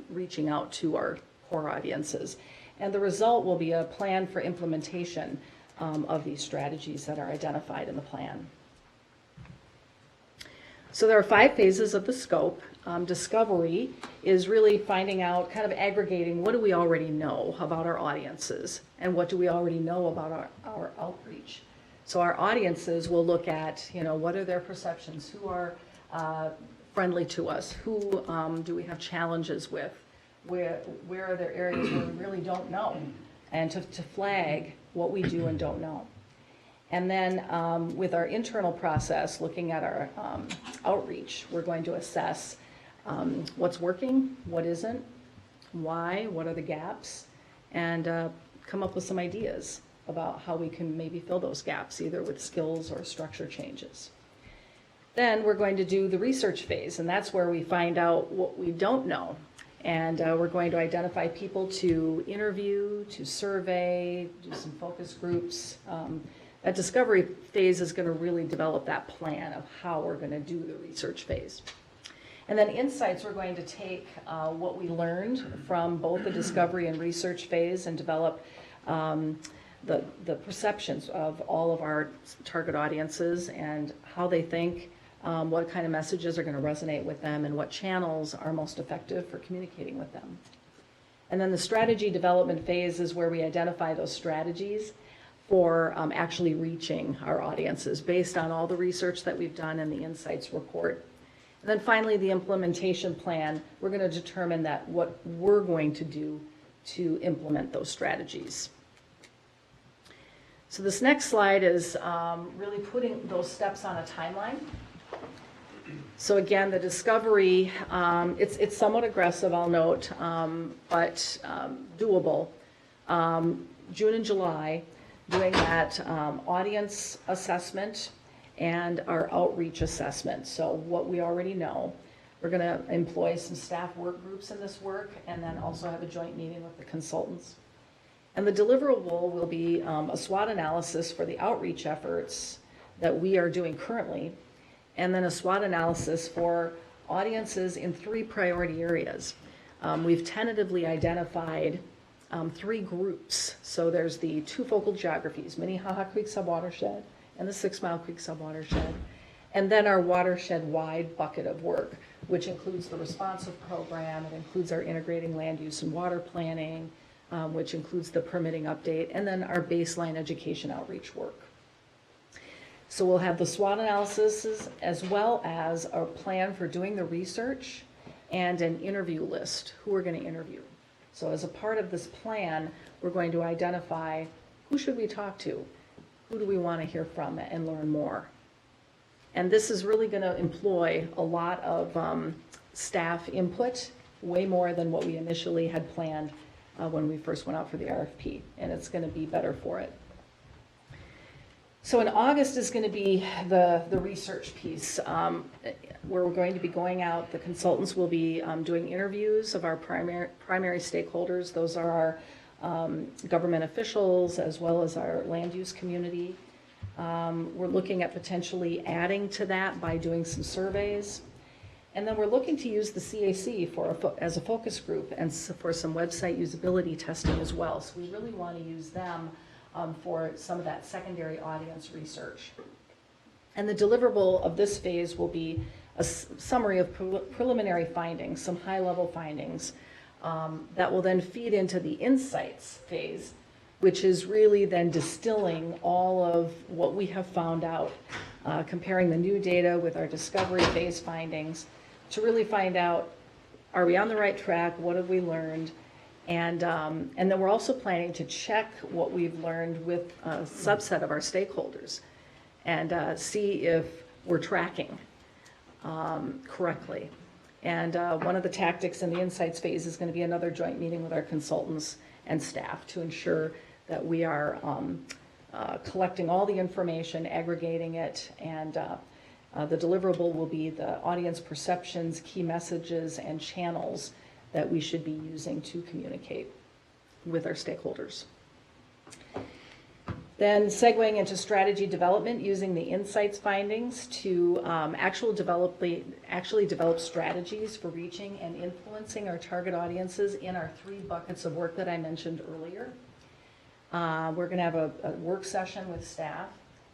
reaching out to our core audiences? And the result will be a plan for implementation of these strategies that are identified in the plan. So there are 5 phases of the scope. Discovery is really finding out, kind of aggregating, what do we already know about our audiences and what do we already know about our outreach. So our audiences will look at, what are their perceptions, who are friendly to us, who do we have challenges with, where are there areas where we really don't know, and to flag what we do and don't know. And then with our internal process, looking at our outreach, we're going to assess what's working, what isn't, why, what are the gaps, and come up with some ideas about how we can maybe fill those gaps, either with skills or structure changes. Then we're going to do the research phase, and that's where we find out what we don't know. And we're going to identify people to interview, to survey, do some focus groups. That discovery phase is going to really develop that plan of how we're going to do the research phase. And then insights, we're going to take what we learned from both the discovery and research phase and develop the perceptions of all of our target audiences and how they think, what kind of messages are going to resonate with them, and what channels are most effective for communicating with them. And then the strategy development phase is where we identify those strategies for actually reaching our audiences based on all the research that we've done and the insights report. And then finally, the implementation plan, we're going to determine that what we're going to do to implement those strategies. So this next slide is really putting those steps on a timeline. So again, the discovery, it's somewhat aggressive, I'll note, but doable. June and July, doing that audience assessment and our outreach assessment. So what we already know. We're going to employ some staff work groups in this work and then also have a joint meeting with the consultants. And the deliverable will be a SWOT analysis for the outreach efforts that we are doing currently, and then a SWOT analysis for audiences in 3 priority areas. We've tentatively identified 3 groups. So there's the 2 focal geographies, Minnehaha Creek Subwatershed and the 6 Mile Creek Subwatershed, and then our watershed-wide bucket of work, which includes the responsive program, it includes our integrating land use and water planning, which includes the permitting update, and then our baseline education outreach work. So we'll have the SWOT analysis as well as our plan for doing the research and an interview list, who we're going to interview. So as a part of this plan, we're going to identify who should we talk to, who do we want to hear from and learn more. And this is really going to employ a lot of staff input, way more than what we initially had planned when we first went out for the RFP, and it's going to be better for it. So in August is going to be the research piece. Where we're going to be going out, the consultants will be doing interviews of our primary stakeholders. Those are our government officials as well as our land use community. We're looking at potentially adding to that by doing some surveys. And then we're looking to use the CAC as a focus group and for some website usability testing as well. So we really want to use them for some of that secondary audience research. And the deliverable of this phase will be a summary of preliminary findings, some high-level findings, that will then feed into the insights phase, which is really then distilling all of what we have found out, comparing the new data with our discovery phase findings to really find out, are we on the right track? What have we learned? And then we're also planning to check what we've learned with a subset of our stakeholders and see if we're tracking correctly. And one of the tactics in the insights phase is going to be another joint meeting with our consultants and staff to ensure that we are collecting all the information, aggregating it, and the deliverable will be the audience perceptions, key messages, and channels that we should be using to communicate with our stakeholders. Then segueing into strategy development, using the insights findings to actually develop strategies for reaching and influencing our target audiences in our 3 buckets of work that I mentioned earlier. We're going to have a work session with staff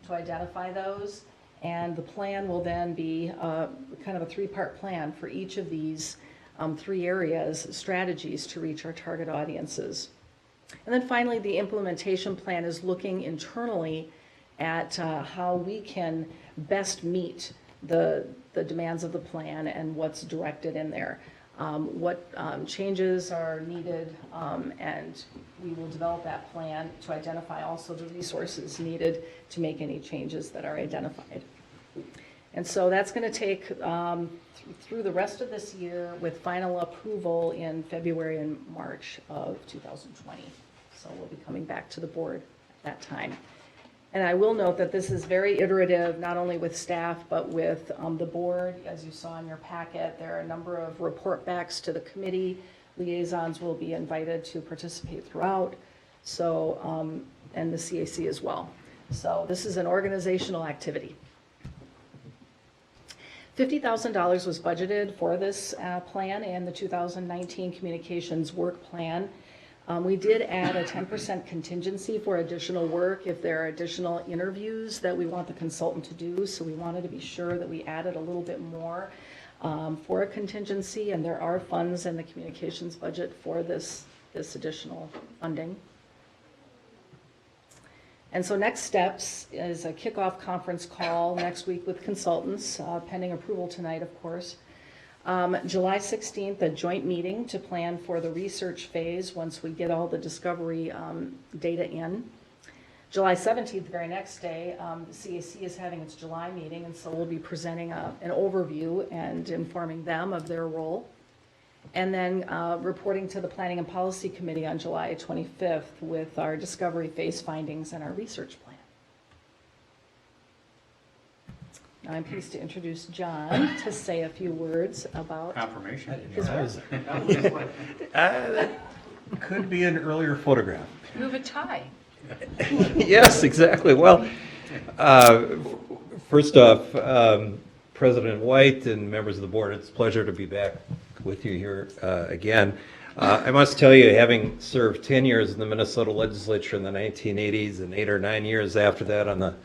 to identify those, and the plan will then be kind of a 3-part plan for each of these 3 areas, strategies to reach our target audiences. And then finally, the implementation plan is looking internally at how we can best meet the demands of the plan and what's directed in there. What changes are needed, and we will develop that plan to identify also the resources needed to make any changes that are identified. And so that's going to take through the rest of this year with final approval in February and March of 2020. So we'll be coming back to the board at that time. And I will note that this is very iterative, not only with staff, but with the board. As you saw in your packet, there are a number of report backs to the committee. Liaisons will be invited to participate throughout, so, and the CAC as well. So this is an organizational activity. $50,000 was budgeted for this plan in the 2019 communications work plan. We did add a 10% contingency for additional work if there are additional interviews that we want the consultant to do. So we wanted to be sure that we added a little bit more for a contingency, and there are funds in the communications budget for this additional funding. And so next steps is a kickoff conference call next week with consultants, pending approval tonight, of course. July 16th, a joint meeting to plan for the research phase once we get all the discovery data in. July 17th, the very next day, the CAC is having its July meeting, and so we'll be presenting an overview and informing them of their role. And then reporting to the Planning and Policy Committee on July 25th with our discovery phase findings and our research plan. Now I'm pleased to introduce John to say a few words about Confirmation. his work. That could be an earlier photograph. You have a tie. Yes, exactly. Well, first off, President White and members of the board, it's a pleasure to be back with you here again. I must tell you, having served 10 years in the Minnesota legislature in the 1980s and 8 or 9 years after that on the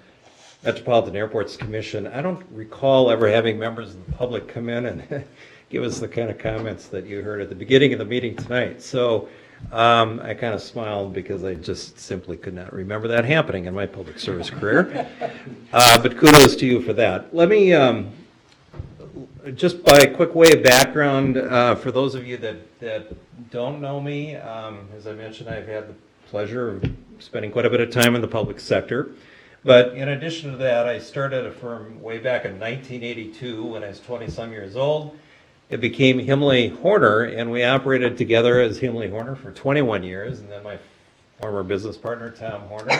Metropolitan Airports Commission, I don't recall ever having members of the public come in and give us the kind of comments that you heard at the beginning of the meeting tonight. So I kind of smiled because I just simply could not remember that happening in my public service career. But kudos to you for that. Let me, just by a quick way of background, for those of you that don't know me, as I mentioned, I've had the pleasure of spending quite a bit of time in the public sector. But in addition to that, I started a firm way back in 1982 when I was 20-some years old. It became Himley Horner, and we operated together as Himley Horner for 21 years. And then my former business partner, Tom Horner,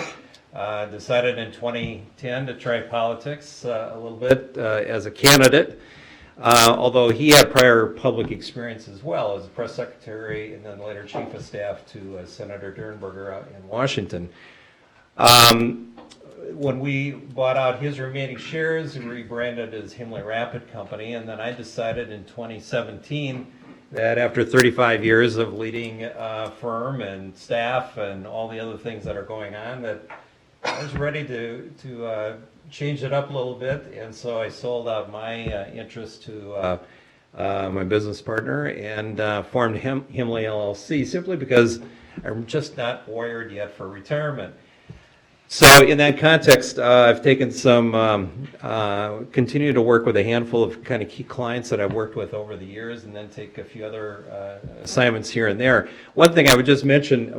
decided in 2010 to try politics a little bit as a candidate, although he had prior public experience as well as a press secretary and then later chief of staff to Senator Dernberger out in Washington. When we bought out his remaining shares, we rebranded as Himley Rapid Company, and then I decided in 2017 that after 35 years of leading a firm and staff and all the other things that are going on, that I was ready to change it up a little bit, and so I sold out my interest to my business partner and formed Himley LLC simply because I'm just not wired yet for retirement. So in that context, I've taken continue to work with a handful of kind of key clients that I've worked with over the years, and then take a few other assignments here and there. One thing I would just mention,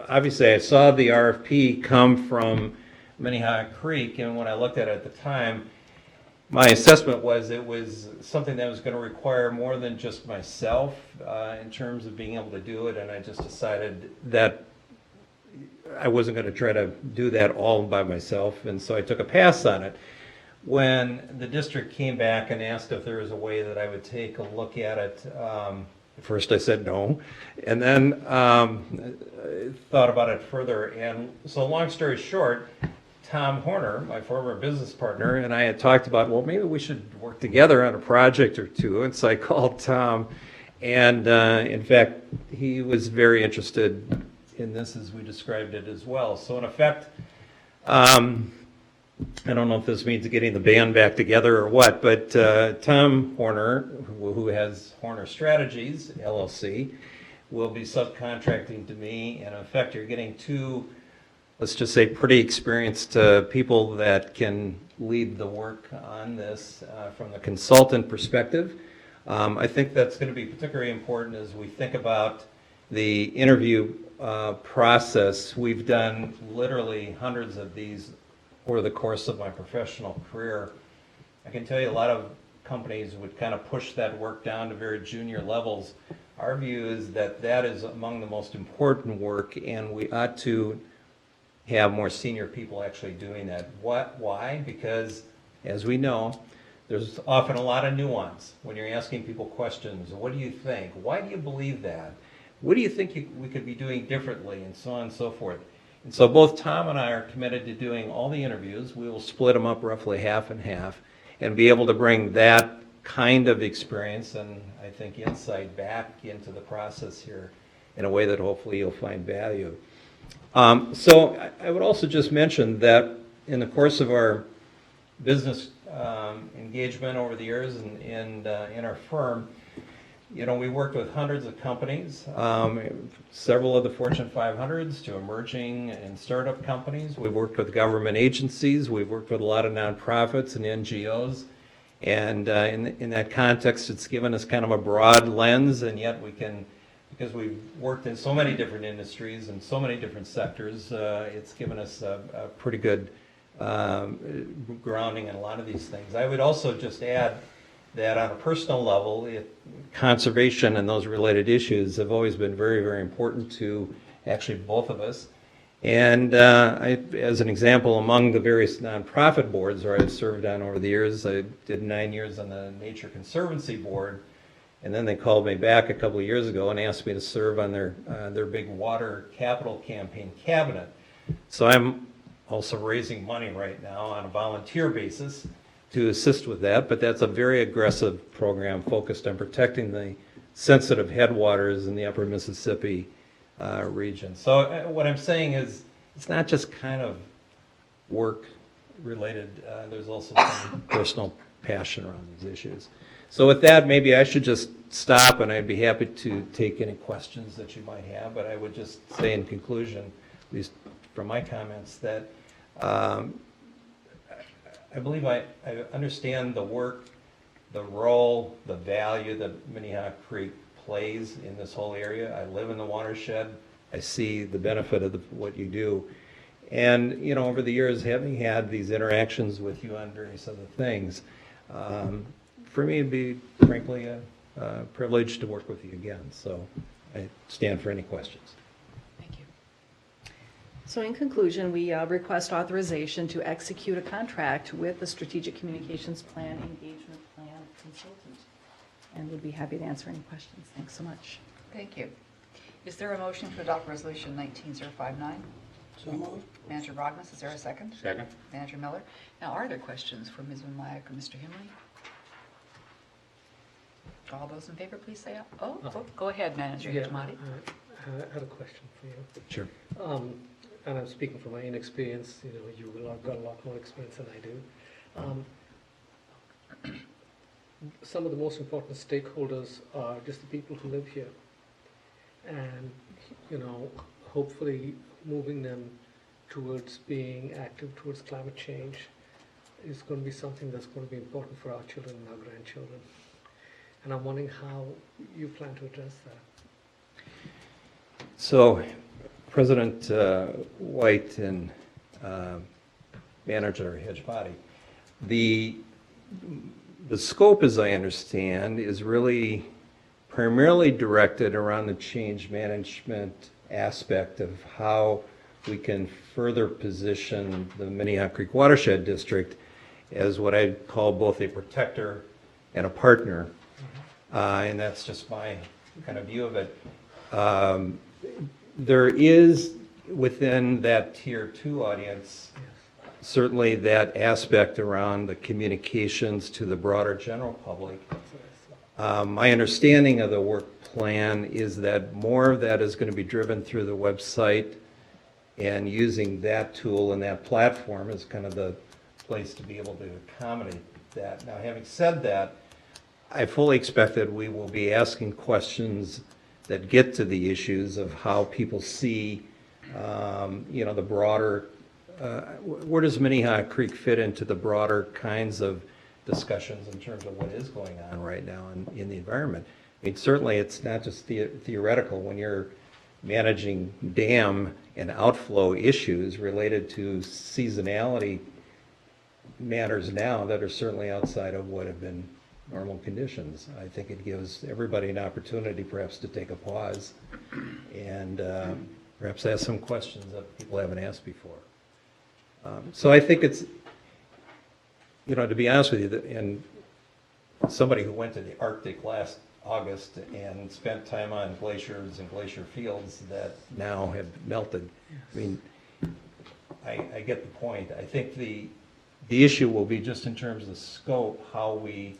obviously I saw the RFP come from Minnehaha Creek, and when I looked at it at the time, my assessment was it was something that was going to require more than just myself in terms of being able to do it, and I just decided that I wasn't going to try to do that all by myself, and so I took a pass on it. When the district came back and asked if there was a way that I would take a look at it, first I said no, and then thought about it further. And so long story short, Tom Horner, my former business partner, and I had talked about, well, maybe we should work together on a project or two. And so I called Tom, and in fact, he was very interested in this as we described it as well. So in effect, I don't know if this means getting the band back together or what, but Tom Horner, who has Horner Strategies, LLC, will be subcontracting to me. And in effect, you're getting two, let's just say, pretty experienced people that can lead the work on this from the consultant perspective. I think that's going to be particularly important as we think about the interview process. We've done literally hundreds of these over the course of my professional career. I can tell you a lot of companies would kind of push that work down to very junior levels. Our view is that that is among the most important work, and we ought to have more senior people actually doing that. Why? Because, as we know, there's often a lot of nuance when you're asking people questions. What do you think? Why do you believe that? What do you think we could be doing differently, and so on and so forth. And so both Tom and I are committed to doing all the interviews. We will split them up roughly half and half and be able to bring that kind of experience and, I think, insight back into the process here in a way that hopefully you'll find value. So I would also just mention that in the course of our business engagement over the years and in our firm, you know, we worked with hundreds of companies, several of the Fortune 500s to emerging and startup companies. We've worked with government agencies. We've worked with a lot of nonprofits and NGOs. And in that context, it's given us kind of a broad lens, and yet we can, because we've worked in so many different industries and so many different sectors, it's given us a pretty good grounding in a lot of these things. I would also just add that on a personal level, conservation and those related issues have always been very, very important to actually both of us. And as an example, among the various nonprofit boards where I've served on over the years, I did 9 years on the Nature Conservancy Board, and then they called me back a couple of years ago and asked me to serve on their big water capital campaign cabinet. So I'm also raising money right now on a volunteer basis to assist with that, but that's a very aggressive program focused on protecting the sensitive headwaters in the upper Mississippi region. So what I'm saying is it's not just kind of work related, there's also some personal passion around these issues. So with that, maybe I should just stop, and I'd be happy to take any questions that you might have, but I would just say in conclusion, at least from my comments, that I believe I understand the work, the role, the value that Minnehaha Creek plays in this whole area. I live in the watershed. I see the benefit of what you do. And, you know, over the years, having had these interactions with you on various other things, for me it'd be, frankly, a privilege to work with you again. So I stand for any questions. So in conclusion, we request authorization to execute a contract with the Strategic Communications Plan Engagement Plan Consultant. And we'd be happy to answer any questions. Thanks so much. Thank you. Is there a motion to adopt Resolution 19059? So moved. Manager Rognes, is there a second? Second. Manager Miller. Now, are there questions for Ms. Mamayak or Mr. Himley? All those in favor, please say aye. Oh, go ahead, Manager Himley. I had a question for you. Sure. and I'm speaking from my inexperience, you will have got a lot more experience than I do. Some of the most important stakeholders are just the people who live here. And, hopefully moving them towards being active towards climate change is going to be something that's going to be important for our children and our grandchildren. And I'm wondering how you plan to address that. So, President White and Manager Hedgepati, the scope, as I understand, is really primarily directed around the change management aspect of how we can further position the Minnehaha Creek Watershed District as what I'd call both a protector and a partner. And that's just my kind of view of it. There is, within that Tier 2 audience, certainly that aspect around the communications to the broader general public. My understanding of the work plan is that more of that is going to be driven through the website, and using that tool and that platform is kind of the place to be able to accommodate that. Now, having said that, I fully expect that we will be asking questions that get to the issues of how people see, the broader, where does Minnehaha Creek fit into the broader kinds of discussions in terms of what is going on right now in the environment. I mean, certainly it's not just theoretical when you're managing dam and outflow issues related to seasonality matters now that are certainly outside of what have been normal conditions. I think it gives everybody an opportunity perhaps to take a pause and perhaps ask some questions that people haven't asked before. So I think it's, to be honest with you, and somebody who went to the Arctic last August and spent time on glaciers and glacier fields that now have melted, I mean, I get the point. I think the issue will be just in terms of the scope, how we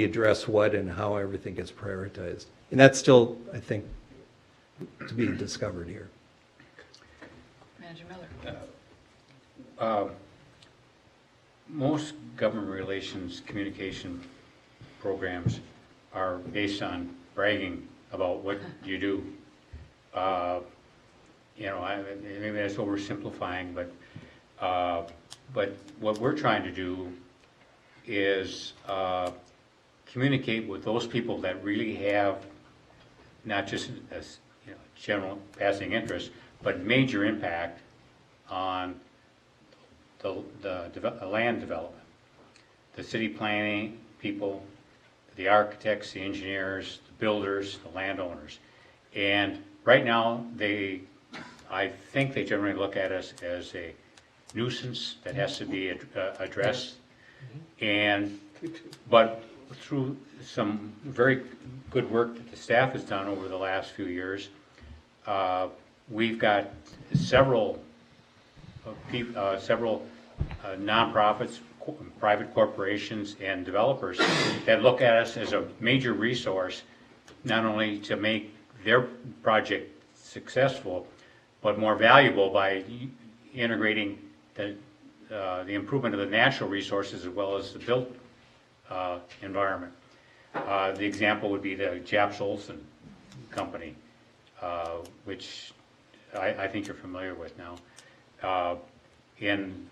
address what and how everything gets prioritized. And that's still, I think, to be discovered here. Manager Miller. Most government relations communication programs are based on bragging about what you do. Maybe that's oversimplifying, but what we're trying to do is communicate with those people that really have not just general passing interest, but major impact on the land development. The city planning people, the architects, the engineers, the builders, the landowners. And right now, I think they generally look at us as a nuisance that has to be addressed. But through some very good work that the staff has done over the last few years, we've got several nonprofits, private corporations, and developers that look at us as a major resource, not only to make their project successful, but more valuable by integrating the improvement of the natural resources as well as the built environment. The example would be the Japs Olson Company, which I think you're familiar with now. In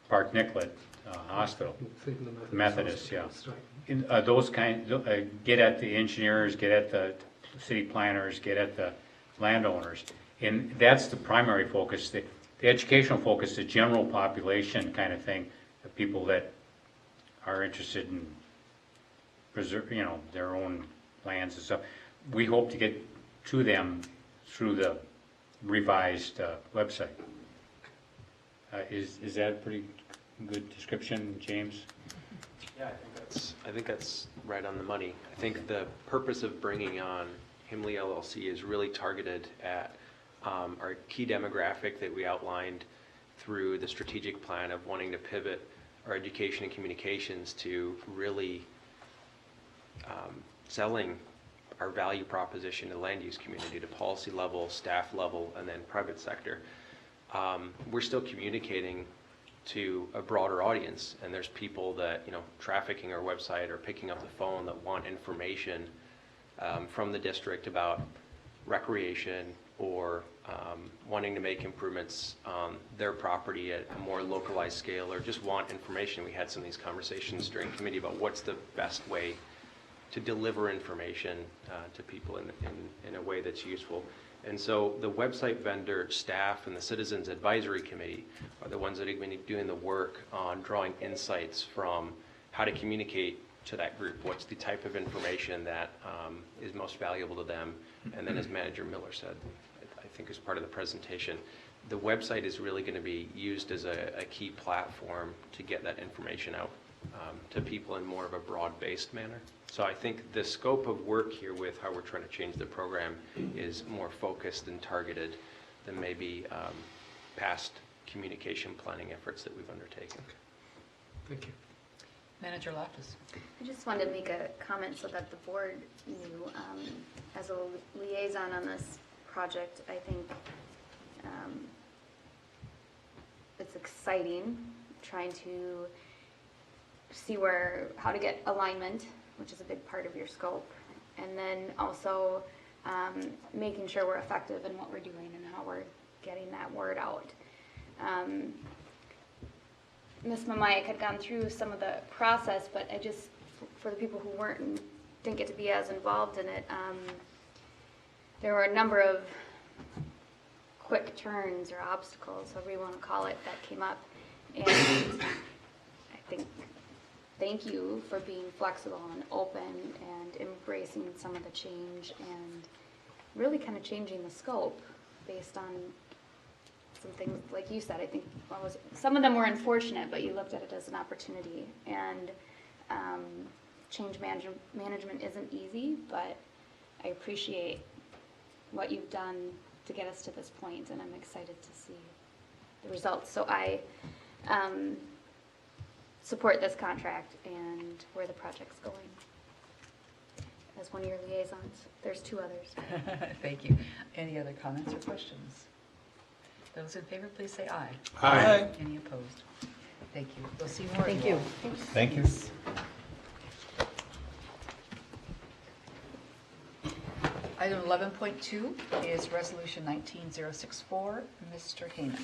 Park Nicollet Hospital, Methodist, yeah. Those get at the engineers, get at the city planners, get at the landowners, and that's the primary focus. The educational focus, the general population kind of thing, the people that are interested in their own lands and stuff. We hope to get to them through the revised website. Is that a pretty good description, James? Yeah, I think that's right on the money. I think the purpose of bringing on Himley LLC is really targeted at our key demographic that we outlined through the strategic plan of wanting to pivot our education and communications to really selling our value proposition to the land use community, to policy level, staff level, and then private sector. We're still communicating to a broader audience, and there's people that, you know, trafficking our website or picking up the phone that want information from the district about recreation or wanting to make improvements on their property at a more localized scale, or just want information. We had some of these conversations during committee about what's the best way to deliver information to people in a way that's useful. And so the website vendor staff and the Citizens Advisory Committee are the ones that are going to be doing the work on drawing insights from how to communicate to that group. What's the type of information that is most valuable to them? And then, as Manager Miller said, I think as part of the presentation, the website is really going to be used as a key platform to get that information out to people in more of a broad-based manner. So I think the scope of work here with how we're trying to change the program is more focused and targeted than maybe past communication planning efforts that we've undertaken. Thank you. Manager Loftus. I just wanted to make a comment so that the board knew, as a liaison on this project, I think it's exciting trying to see how to get alignment, which is a big part of your scope, and then also making sure we're effective in what we're doing and how we're getting that word out. Ms. Mamayak had gone through some of the process, but I just, for the people who weren't and didn't get to be as involved in it, there were a number of quick turns or obstacles, however you want to call it, that came up. And I think, thank you for being flexible and open and embracing some of the change and really kind of changing the scope based on some things, like you said. I think some of them were unfortunate, but you looked at it as an opportunity. And change management isn't easy, but I appreciate what you've done to get us to this point, and I'm excited to see the results. So I support this contract and where the project's going. As one of your liaisons, there's two others. Thank you. Any other comments or questions? Those in favor, please say aye. Aye. Any opposed? Thank you. We'll see more of Thank you you. all. Thank you. Item 11.2 is Resolution 19064. Mr. Heyman.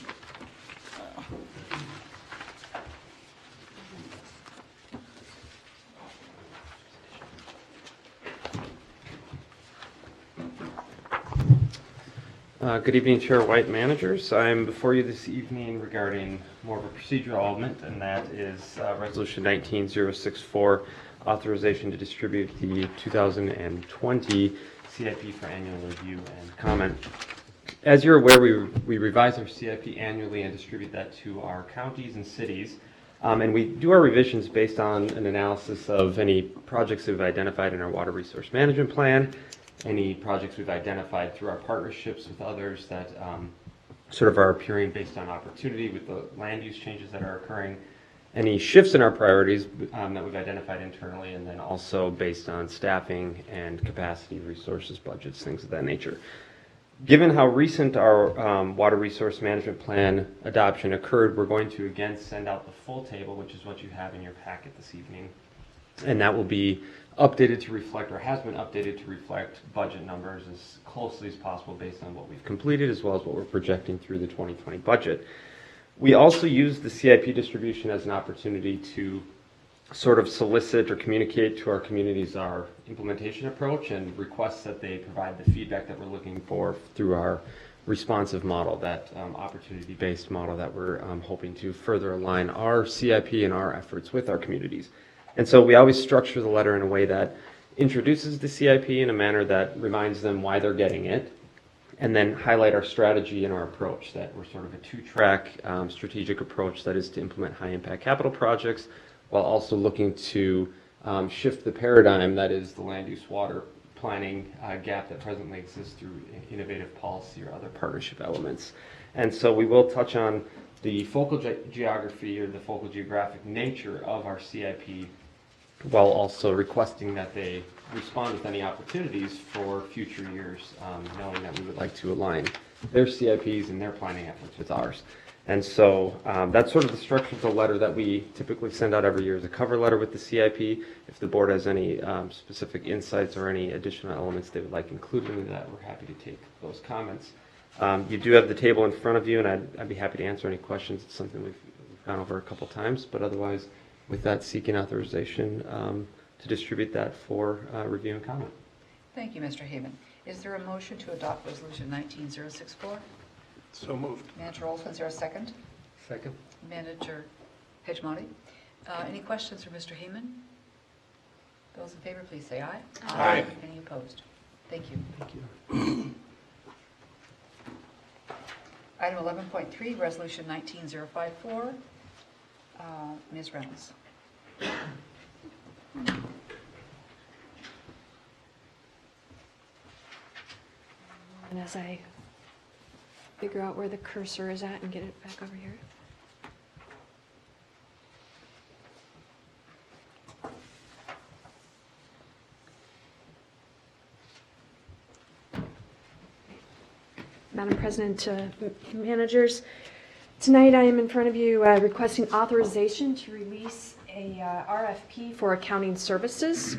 Good evening, Chair White, managers. I'm before you this evening regarding more of a procedural element, and that is Resolution 19064, authorization to distribute the 2020 CIP for annual review and comment. As you're aware, we revise our CIP annually and distribute that to our counties and cities. And we do our revisions based on an analysis of any projects that we've identified in our water resource management plan, any projects we've identified through our partnerships with others that sort of are appearing based on opportunity with the land use changes that are occurring, any shifts in our priorities that we've identified internally, and then also based on staffing and capacity, resources, budgets, things of that nature. Given how recent our water resource management plan adoption occurred, we're going to again send out the full table, which is what you have in your packet this evening. And that will be updated to reflect, or has been updated to reflect, budget numbers as closely as possible based on what we've completed as well as what we're projecting through the 2020 budget. We also use the CIP distribution as an opportunity to sort of solicit or communicate to our communities our implementation approach and request that they provide the feedback that we're looking for through our responsive model, that opportunity-based model that we're hoping to further align our CIP and our efforts with our communities. And so we always structure the letter in a way that introduces the CIP in a manner that reminds them why they're getting it, and then highlight our strategy and our approach, that we're sort of a two-track strategic approach that is to implement high-impact capital projects while also looking to shift the paradigm that is the land use water planning gap that presently exists through innovative policy or other partnership elements. And so we will touch on the focal geography or the focal geographic nature of our CIP while also requesting that they respond with any opportunities for future years, knowing that we would like to align their CIPs and their planning efforts with ours. And so that's sort of the structure of the letter that we typically send out every year, is a cover letter with the CIP. If the board has any specific insights or any additional elements they would like included in that, we're happy to take those comments. You do have the table in front of you, and I'd be happy to answer any questions. It's something we've gone over a couple times, but otherwise, with that, seeking authorization to distribute that for review and comment. Thank you, Mr. Heyman. Is there a motion to adopt Resolution 19064? So moved. Manager Olson, is there a second? Second. Manager Pejmani. Any questions for Mr. Heyman? Those in favor, please say aye. Aye. Any opposed? Thank you. Thank you. Item 11.3, Resolution 19054. Ms. Reynolds. And as I figure out where the cursor is at and get it back over here. Madam President, managers, tonight I am in front of you requesting authorization to release a RFP for accounting services.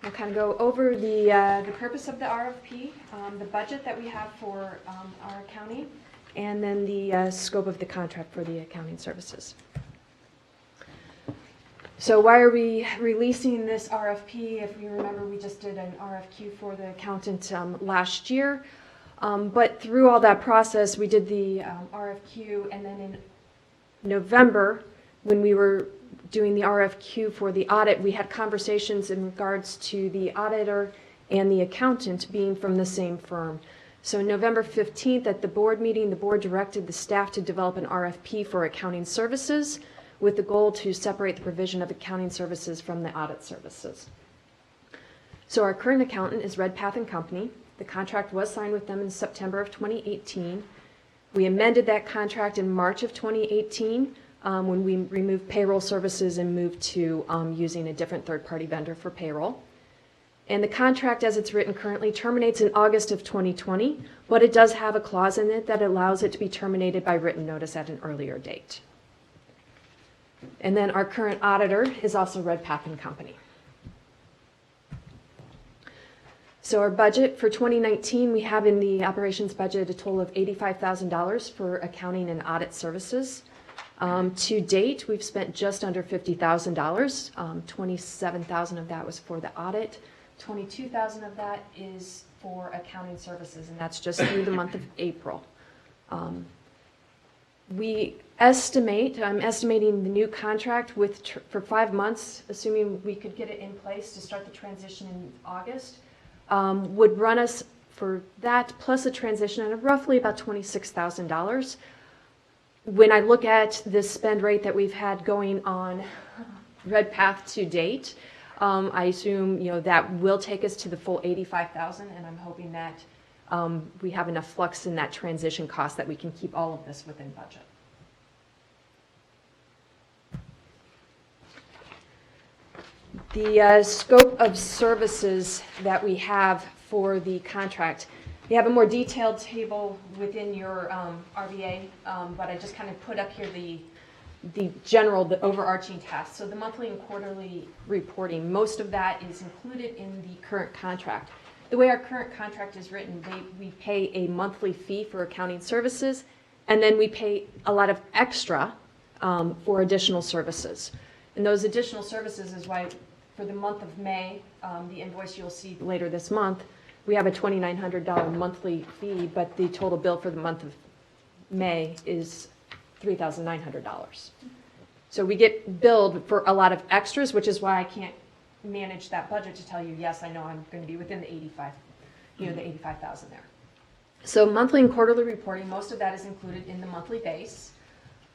I'll kind of go over the purpose of the RFP, the budget that we have for our accounting, and then the scope of the contract for the accounting services. So why are we releasing this RFP? If you remember, we just did an RFQ for the accountant last year. But through all that process, we did the RFQ, and then in November, when we were doing the RFQ for the audit, we had conversations in regards to the auditor and the accountant being from the same firm. So November 15th at the board meeting, the board directed the staff to develop an RFP for accounting services with the goal to separate the provision of accounting services from the audit services. So our current accountant is Redpath & Company. The contract was signed with them in September of 2018. We amended that contract in March of 2018 when we removed payroll services and moved to using a different third-party vendor for payroll. And the contract as it's written currently terminates in August of 2020, but it does have a clause in it that allows it to be terminated by written notice at an earlier date. And then our current auditor is also Redpath & Company. So our budget for 2019, we have in the operations budget a total of $85,000 for accounting and audit services. To date, we've spent just under $50,000. $27,000 of that was for the audit. $22,000 of that is for accounting services, and that's just through the month of April. I'm estimating the new contract for 5 months, assuming we could get it in place to start the transition in August, would run us for that plus a transition at roughly about $26,000. When I look at the spend rate that we've had going on Redpath to date, I assume that will take us to the full $85,000, and I'm hoping that we have enough flux in that transition cost that we can keep all of this within budget. The scope of services that we have for the contract, we have a more detailed table within your RVA, but I just kind of put up here the overarching tasks. So the monthly and quarterly reporting, most of that is included in the current contract. The way our current contract is written, we pay a monthly fee for accounting services, and then we pay a lot of extra for additional services. And those additional services is why for the month of May, the invoice you'll see later this month, we have a $2,900 monthly fee, but the total bill for the month of May is $3,900. So we get billed for a lot of extras, which is why I can't manage that budget to tell you, yes, I know I'm going to be within the 85, the 85,000 there. So monthly and quarterly reporting, most of that is included in the monthly base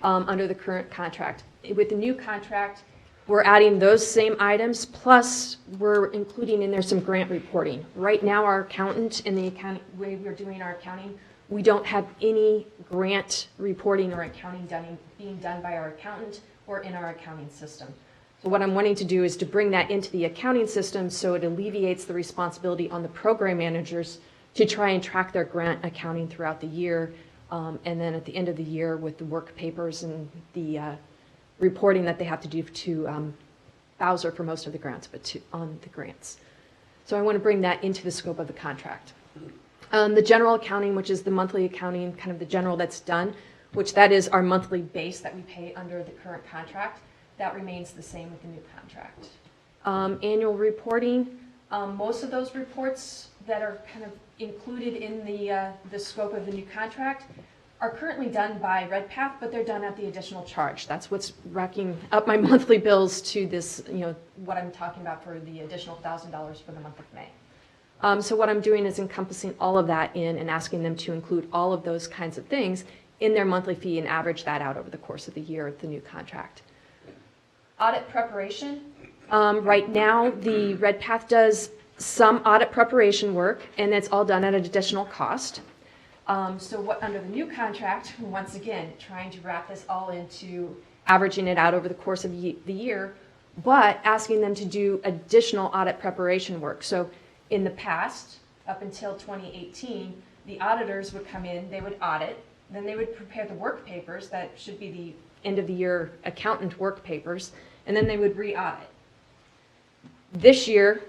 under the current contract. With the new contract, we're adding those same items, plus we're including in there some grant reporting. Right now, our accountant, in the way we're doing our accounting, we don't have any grant reporting or accounting being done by our accountant or in our accounting system. So what I'm wanting to do is to bring that into the accounting system so it alleviates the responsibility on the program managers to try and track their grant accounting throughout the year. And then at the end of the year with the work papers and the reporting that they have to do to Bowser for most of the grants, but on the grants. So I want to bring that into the scope of the contract. The general accounting, which is the monthly accounting, kind of the general that's done, which that is our monthly base that we pay under the current contract, that remains the same with the new contract. Annual reporting, most of those reports that are kind of included in the scope of the new contract are currently done by RedPath, but they're done at the additional charge. That's what's racking up my monthly bills to this, what I'm talking about for the additional $1,000 for the month of May. So what I'm doing is encompassing all of that in and asking them to include all of those kinds of things in their monthly fee and average that out over the course of the year of the new contract. Audit preparation. Right now, the RedPath does some audit preparation work, and it's all done at an additional cost. So what under the new contract, once again, trying to wrap this all into averaging it out over the course of the year, but asking them to do additional audit preparation work. So in the past, up until 2018, the auditors would come in, they would audit, then they would prepare the work papers, that should be the end of the year accountant work papers, and then they would re-audit. This year,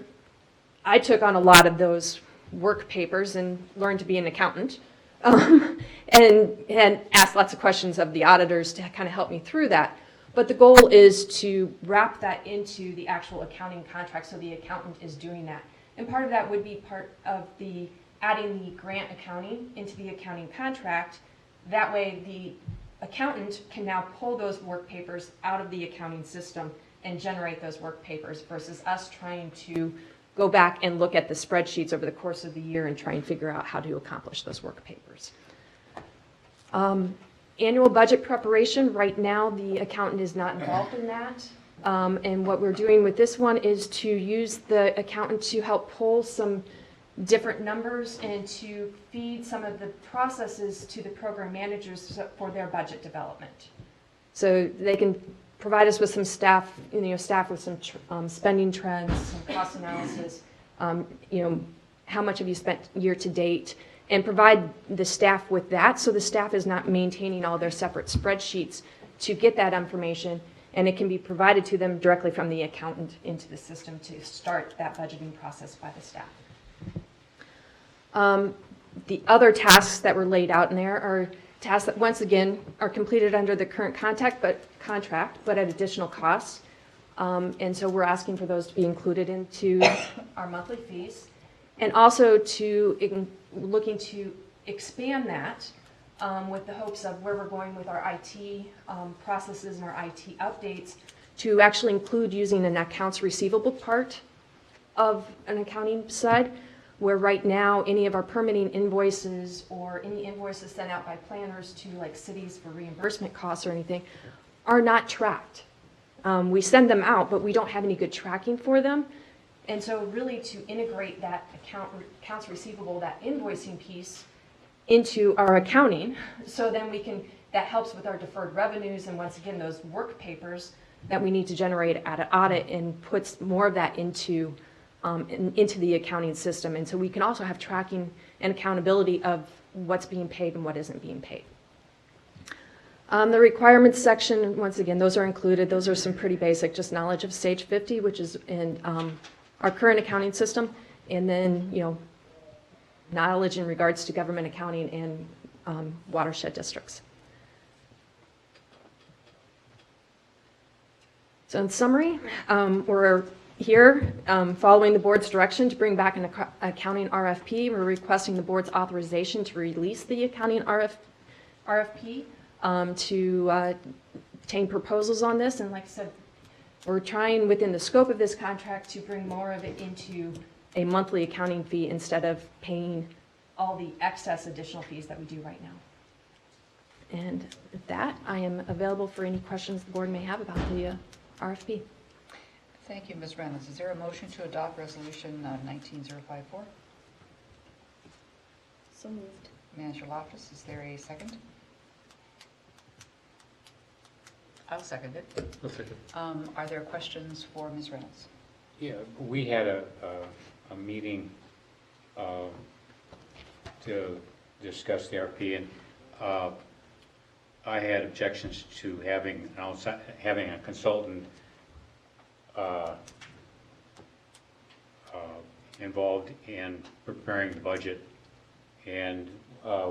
I took on a lot of those work papers and learned to be an accountant. And asked lots of questions of the auditors to kind of help me through that. But the goal is to wrap that into the actual accounting contract so the accountant is doing that. And part of that would be part of the adding the grant accounting into the accounting contract. That way the accountant can now pull those work papers out of the accounting system and generate those work papers versus us trying to go back and look at the spreadsheets over the course of the year and try and figure out how to accomplish those work papers. Annual budget preparation, right now the accountant is not involved in that. And what we're doing with this one is to use the accountant to help pull some different numbers and to feed some of the processes to the program managers for their budget development. So they can provide us with some staff, staff with some spending trends, some cost analysis, how much have you spent year to date, and provide the staff with that so the staff is not maintaining all their separate spreadsheets to get that information, and it can be provided to them directly from the accountant into the system to start that budgeting process by the staff. The other tasks that were laid out in there are tasks that, once again, are completed under the current contract, but at additional costs. And so we're asking for those to be included into our monthly fees. And also looking to expand that with the hopes of where we're going with our IT processes and our IT updates to actually include using an accounts receivable part of an accounting side, where right now any of our permitting invoices or any invoices sent out by planners to like cities for reimbursement costs or anything are not tracked. We send them out, but we don't have any good tracking for them. And so really to integrate that accounts receivable, that invoicing piece into our accounting, so then that helps with our deferred revenues and once again those work papers that we need to generate at an audit and puts more of that into the accounting system. And so we can also have tracking and accountability of what's being paid and what isn't being paid. The requirements section, once again, those are included. Those are some pretty basic, just knowledge of Stage 50, which is in our current accounting system, and then, knowledge in regards to government accounting and watershed districts. So in summary, we're here following the board's direction to bring back an accounting RFP. We're requesting the board's authorization to release the accounting RFP to obtain proposals on this. And like I said, we're trying within the scope of this contract to bring more of it into a monthly accounting fee instead of paying all the excess additional fees that we do right now. And with that, I am available for any questions the board may have about the RFP. Thank you, Ms. Reynolds. Is there a motion to adopt Resolution 19054? So moved. Manager Loftus, is there a second? I'll second it. I'll second. Are there questions for Ms. Reynolds? Yeah, we had a meeting to discuss the RP, and I had objections to having a consultant involved in preparing the budget, and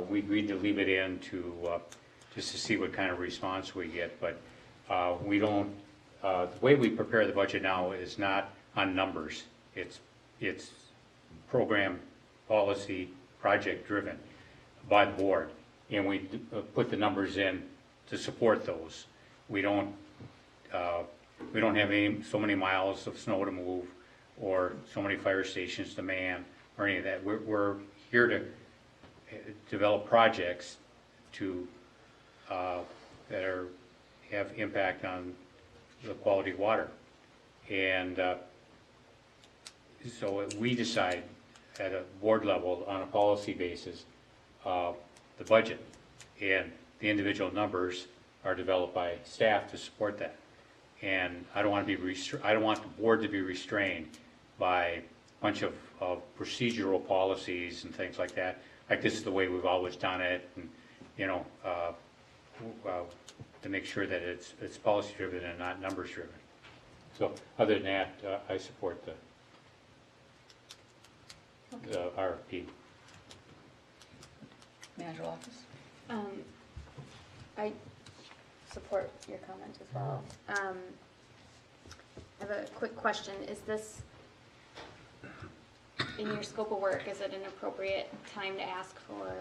we agreed to leave it in to just to see what kind of response we get, but we don't, the way we prepare the budget now is not on numbers. It's program, policy, project driven by the board, and we put the numbers in to support those. We don't have so many miles of snow to move, or so many fire stations to man, or any of that. We're here to develop projects to that have impact on the quality of water, and so we decide at a board level on a policy basis the budget, and the individual numbers are developed by staff to support that. And I don't want to be I don't want the board to be restrained by a bunch of procedural policies and things like that. Like, this is the way we've always done it, and to make sure that it's policy driven and not numbers driven. So other than that, I support the RFP. Manager office? I support your comment as well. I have a quick question. Is this, in your scope of work, is it an appropriate time to ask for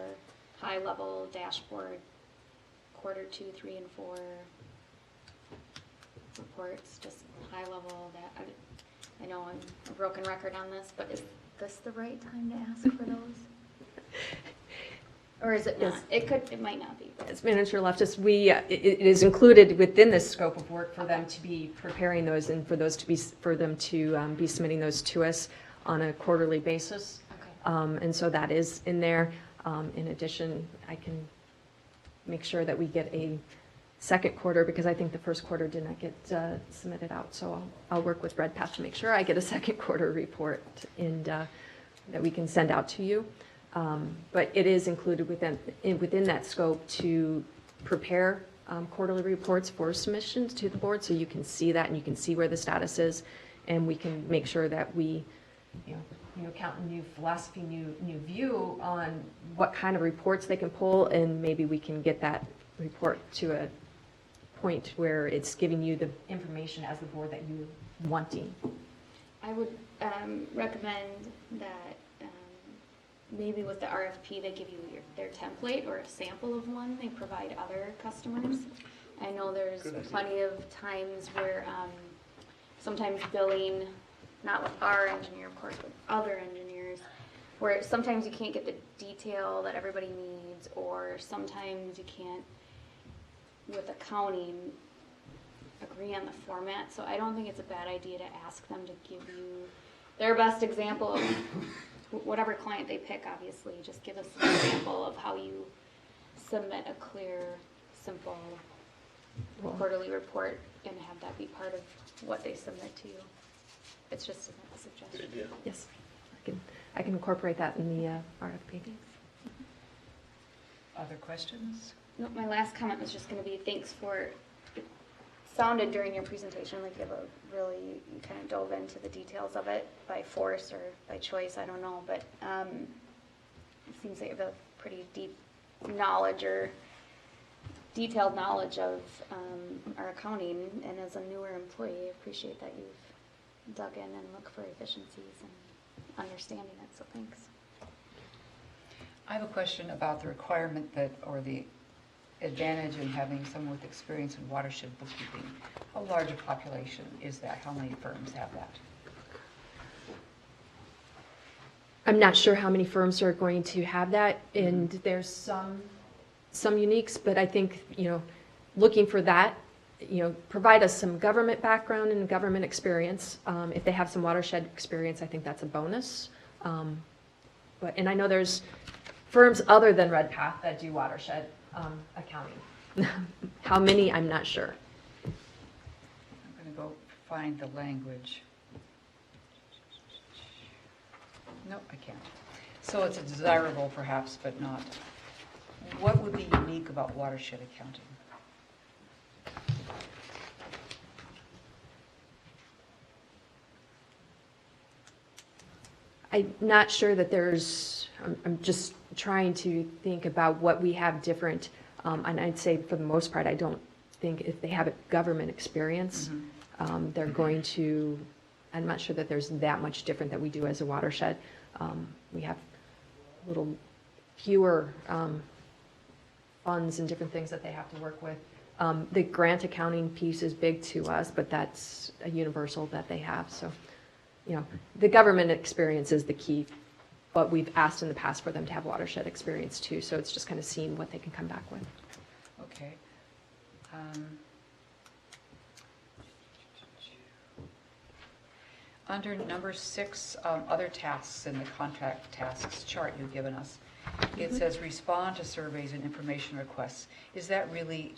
high-level dashboard quarter 2, 3, and 4 reports, just high level? That I know I'm a broken record on this, but is this the right time to ask for those? Or is it not? It might not be. As Manager Loftus, it is included within the scope of work for them to be preparing those, and for them to be submitting those to us on a quarterly basis. Okay. And so that is in there. In addition, I can make sure that we get a second quarter, because I think the first quarter did not get submitted out. So I'll work with Redpath to make sure I get a second quarter report and that we can send out to you. But it is included within that scope to prepare quarterly reports for submissions to the board, so you can see that and you can see where the status is, and we can make sure that we, new accountant, new philosophy, new view on what kind of reports they can pull, and maybe we can get that report to a point where it's giving you the information as the board that you're wanting. I would recommend that maybe with the RFP, they give you their template or a sample of one they provide other customers. I know there's plenty of times where sometimes billing, not with our engineer, of course, but other engineers, where sometimes you can't get the detail that everybody needs, or sometimes you can't, with accounting, agree on the format. So I don't think it's a bad idea to ask them to give you their best example of whatever client they pick. Obviously, just give us an example of how you submit a clear, simple quarterly report, and have that be part of what they submit to you. It's just a suggestion. Good idea. Yes, I can incorporate that in the RFP. Other questions? No, my last comment was just going to be thanks for, it sounded during your presentation like you kind of dove into the details of it by force or by choice, I don't know, but it seems like you have a pretty deep knowledge or detailed knowledge of our accounting, and as a newer employee, I appreciate that you've dug in and looked for efficiencies and understanding it, so thanks. I have a question about the requirement that, or the advantage in having someone with experience in watershed bookkeeping. How large a population is that? How many firms have that? I'm not sure how many firms are going to have that, and there's some uniques, but I think, looking for that, provide us some government background and government experience. If they have some watershed experience, I think that's a bonus. And I know there's firms other than Redpath that do watershed accounting. How many, I'm not sure. find the language. Nope, I can't. So it's a desirable perhaps, but not. What would be unique about watershed accounting? I'm not sure that I'm just trying to think about what we have different, and I'd say for the most part, I don't think if they have a government experience, they're going to, I'm not sure that there's that much different that we do as a watershed. We have a little fewer funds and different things that they have to work with. The grant accounting piece is big to us, but that's a universal that they have, so. You know, the government experience is the key, but we've asked in the past for them to have watershed experience too, so it's just kind of seeing what they can come back with. Okay. Under number 6, other tasks in the contract tasks chart you've given us, it says respond to surveys and information requests. Is that really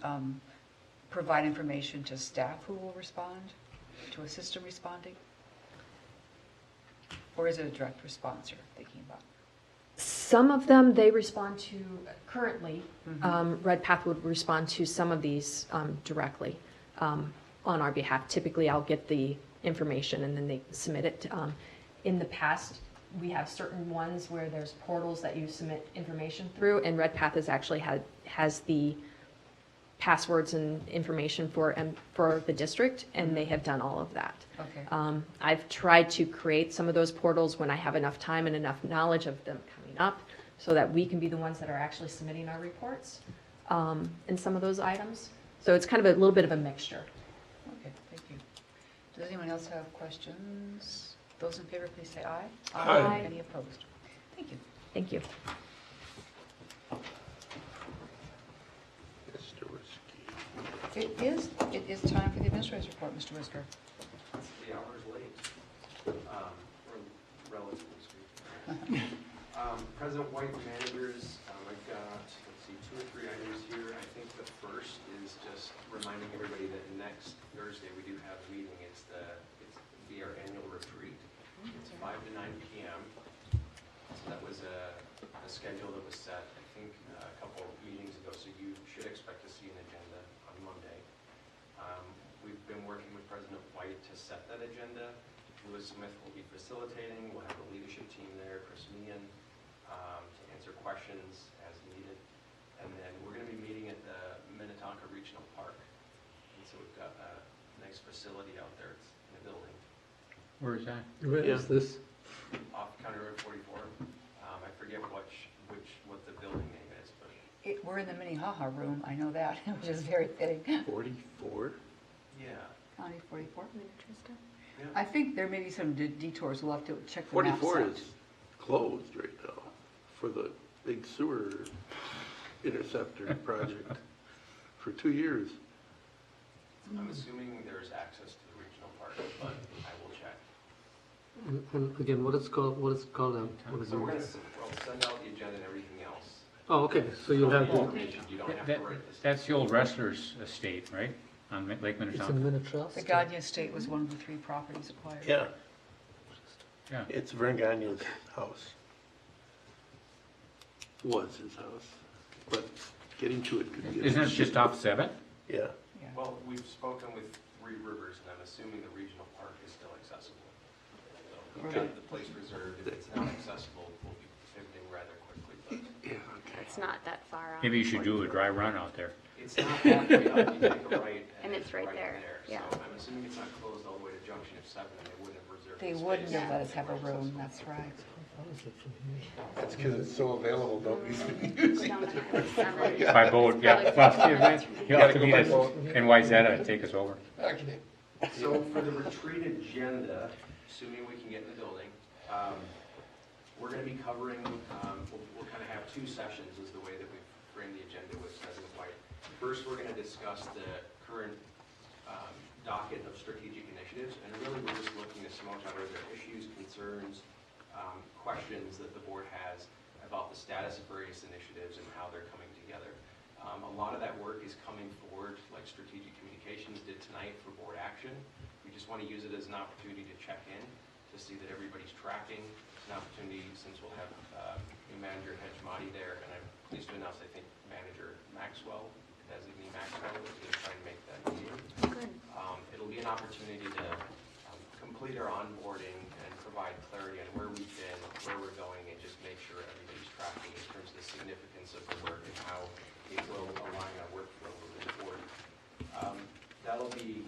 provide information to staff who will respond, to assist in responding? Or is it a direct response you're thinking about? Some of them they respond to currently. Red Path would respond to some of these directly on our behalf. Typically, I'll get the information and then they submit it. In the past, we have certain ones where there's portals that you submit information through, and Red Path has the passwords and information for the district, and they have done all of that. Okay. I've tried to create some of those portals when I have enough time and enough knowledge of them coming up so that we can be the ones that are actually submitting our reports in some of those items. So it's kind of a little bit of a mixture. Okay, thank you. Does anyone else have questions? Those in favor, please say aye. Aye. Any opposed? Thank you. Thank you. Mr. Whiskey. It is time for the administrator's report, Mr. Whisker. 3 hours late, or relatively speaking. President White, managers, I've got, let's see, 2 or 3 items here. I think the first is just reminding everybody that next Thursday we do have a meeting. It's our annual retreat. It's 5 to 9 p.m. So that was a schedule that was set, I think, a couple of meetings ago. So you should expect to see an agenda on Monday. We've been working with President White to set that agenda. Louis Smith will be facilitating. We'll have the leadership team there, Chris Meehan, to answer questions as needed. And then we're going to be meeting at the Minnetonka Regional Park. And so we've got a nice facility out there. It's in a building. Where is that? Where is this? Off County Road 44. I forget what the building name is, but We're in the Minnehaha room, I know that, which is very fitting. 44? yeah. County 44? Yeah. I think there may be some detours, we'll have to check the maps 44 out. is closed right now for the big sewer interceptor project for 2 years. I'm assuming there's access to the regional park, but I will check. And again, what is it called? What is So we're going to send out the agenda and everything else. Oh, okay, so you'll have the, You don't have to write this. That's the old wrestler's estate, right? On Lake it's Minnetonka? a minute trust? The Gagne estate was one of the 3 properties acquired. Yeah, Yeah. it's Vern Gagne's house. Was his house, but getting to it could be. Isn't it just off 7th? Yeah. Yeah. Well, we've spoken with Three Rivers, and I'm assuming the regional park is still accessible. So we've got the place reserved. If it's not accessible, we'll be pivoting rather quickly, but Yeah, okay. It's not that far out. Maybe you should do a dry run out there. it's not halfway up. You take a right, And it's right there, yeah. So I'm assuming it's not closed all the way to Junction of 7, and they wouldn't have reserved They the wouldn't space. have let us have a room, that's right. That's because it's so available, nobody's Down to Highway 7. By boat, yeah. Well, you'll have to meet us in Wayzata and take us over. So for the retreat agenda, assuming we can get in the building, we're going to be covering, we'll kind of have 2 sessions is the way that we've framed the agenda with President White. First, we're going to discuss the current docket of strategic initiatives, and really we're just looking to smoke out other issues, concerns, questions that the board has about the status of various initiatives and how they're coming together. A lot of that work is coming forward, like Strategic Communications did tonight for board action. We just just want to use it as an opportunity to check in, to see that everybody's tracking. It's an opportunity, since we'll have new manager Hedgemati there, and I'm pleased to announce, I think, Manager Maxwell, designee Maxwell, is going to try and make that meeting. Good. It'll be an opportunity to complete our onboarding and provide clarity on where we've been, where we're going, and just make sure everybody's tracking in terms of the significance of the work and how it will align our workflow moving forward. That'll be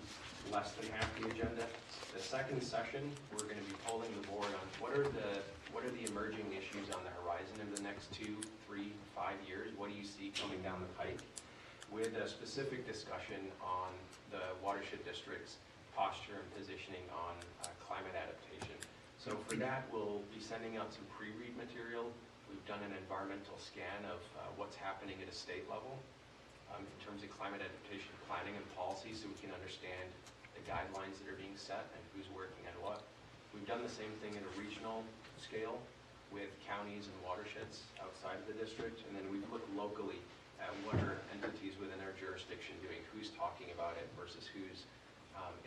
less than half the agenda. The second session, we're going to be polling the board on what are the emerging issues on the horizon in the next 2, 3, 5 years. What do you see coming down the pike? With a specific discussion on the watershed district's posture and positioning on climate adaptation. So for that, we'll be sending out some pre-read material. We've done an environmental scan of what's happening at a state level in terms of climate adaptation planning and policy, so we can understand the guidelines that are being set and who's working on what. We've done the same thing at a regional scale with counties and watersheds outside of the district, and then we've looked locally at what are entities within our jurisdiction doing, who's talking about it versus who's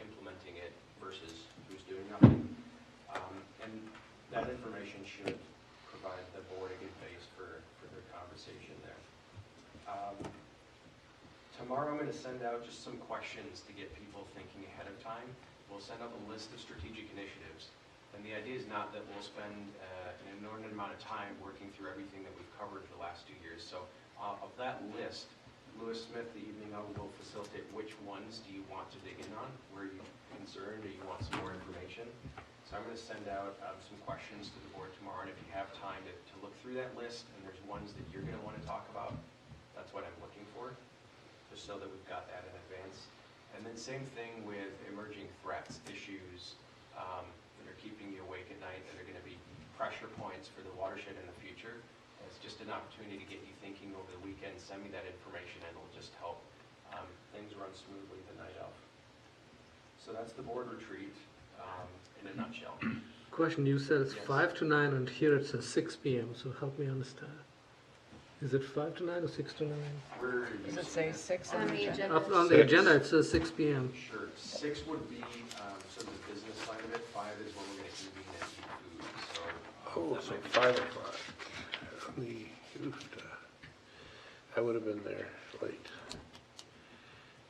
implementing it versus who's doing nothing. And that information should provide the board a good base for their conversation there. Tomorrow I'm going to send out just some questions to get people thinking ahead of time. We'll send out a list of strategic initiatives. And the idea is not that we'll spend an inordinate amount of time working through everything that we've covered for the last 2 years. So of that list, Lewis Smith, the evening of, will facilitate which ones do you want to dig in on, where are you concerned or you want some more information. So I'm going to send out some questions to the board tomorrow, and if you have time to look through that list and there's ones that you're going to want to talk about, that's what I'm looking for, just so that we've got that in advance. And then same thing with emerging threats, issues that are keeping you awake at night, that are going to be pressure points for the watershed in the future. It's just an opportunity to get you thinking over the weekend. Send me that information and it'll just help things run smoothly the night of. So that's the board retreat in a nutshell. Question, you said it's Yes. 5 to 9 and here it says 6 p.m., so help me understand. Is it 5 to 9 or 6 to 9? Does it say 6 on On the the agenda? agenda. On the agenda, it says 6 p.m. Sure. 6 would be sort of the business side of it. 5 is when we're going to convene and eat food. So 5 o'clock. I would have been there late.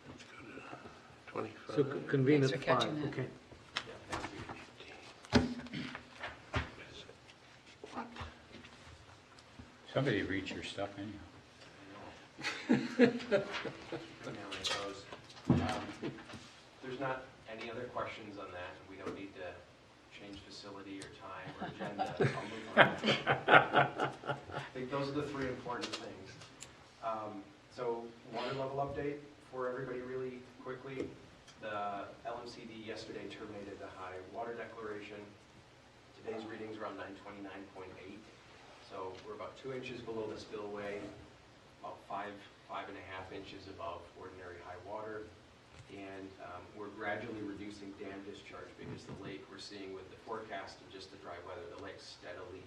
Let's go to 25. So convene Thanks at for 5, catching that. okay. Yeah, thank you. Somebody reads your stuff anyhow. There's not any other questions on that. We don't need to change facility or time or agenda. I'll move on. I think those are the 3 important things. So water level update for everybody really quickly. The LMCD yesterday terminated the high water declaration. Today's readings are on 929.8. So we're about 2 inches below the spillway, about 5.5 inches above ordinary high water. And we're gradually reducing dam discharge because the lake, we're seeing with the forecast of just the dry weather, the lake's steadily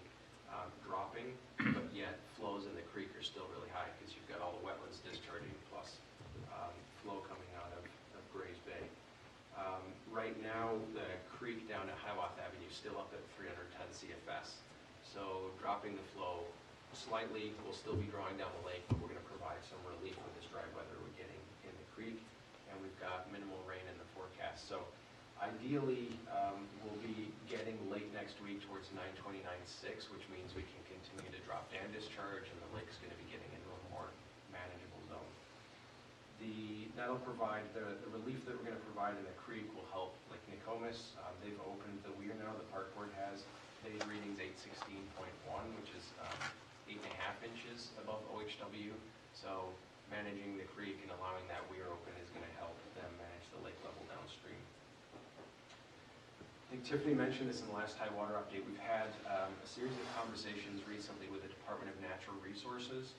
dropping, but yet flows in the creek are still really high because you've got all the wetlands discharging plus flow coming out of Grays Bay. Right now, the creek down at Hiawatha Avenue is still up at 310 CFS. So dropping the flow slightly, we'll still be drawing down the lake, but we're going to provide some relief with this dry weather we're getting in the creek. And we've got minimal rain in the forecast. So ideally, we'll be getting late next week towards 929.6, which means we can continue to drop dam discharge and the lake's going to be getting into a more manageable zone. That'll provide, the relief that we're going to provide in the creek will help Lake Nokomis. They've opened the weir now, the park board has. Today's reading's 816.1, which is 8.5 inches above OHW. So managing the creek and allowing that weir open is going to help them manage the lake level downstream. I think Tiffany mentioned this in the last high water update. We've had a series of conversations recently with the Department of Natural Resources,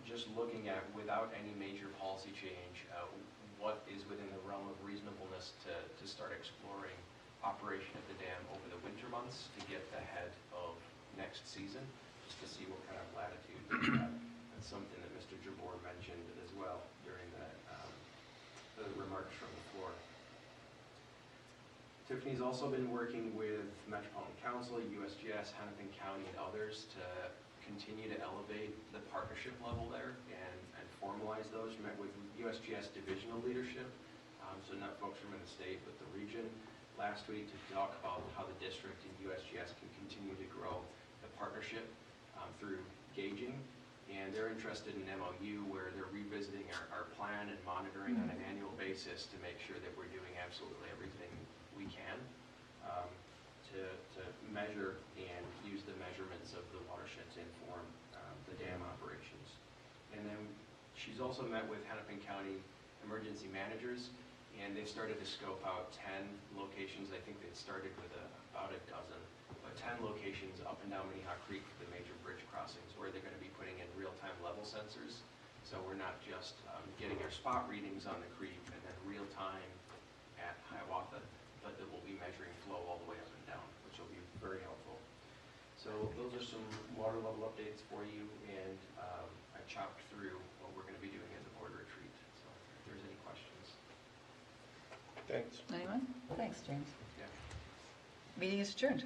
just looking at, without any major policy change, what is within the realm of reasonableness to start exploring operation of the dam over the winter months to get ahead of next season, just to see what kind of latitude we have. That's something that Mr. Jabor mentioned as well during the remarks from the floor. Tiffany's also been working with Metropolitan Council, USGS, Hennepin County, and others to continue to elevate the partnership level there and formalize those. We met with USGS divisional leadership, so not folks from in the state, but the region, last week to talk about how the district and USGS can continue to grow the partnership through gauging. And they're interested in MOU where they're revisiting our plan and monitoring on an annual basis to make sure that we're doing absolutely everything we can to measure and use the measurements of the watershed to inform the dam operations. And then she's also met with Hennepin County emergency managers, and they've started to scope out 10 locations. I think they'd started with about a dozen, but 10 locations up and down Minnehaha Creek, the major bridge crossings, where they're going to be putting in real-time level sensors. So we're not just getting our spot readings on the creek and then real-time at Hiawatha, but that we'll be measuring flow all the way up and down, which will be very helpful. So those are some water level updates for you, and I chopped through what we're going to be doing at the board retreat. So if there's any questions. Thanks. Anyone? Thanks, James. Yeah. Meeting is adjourned.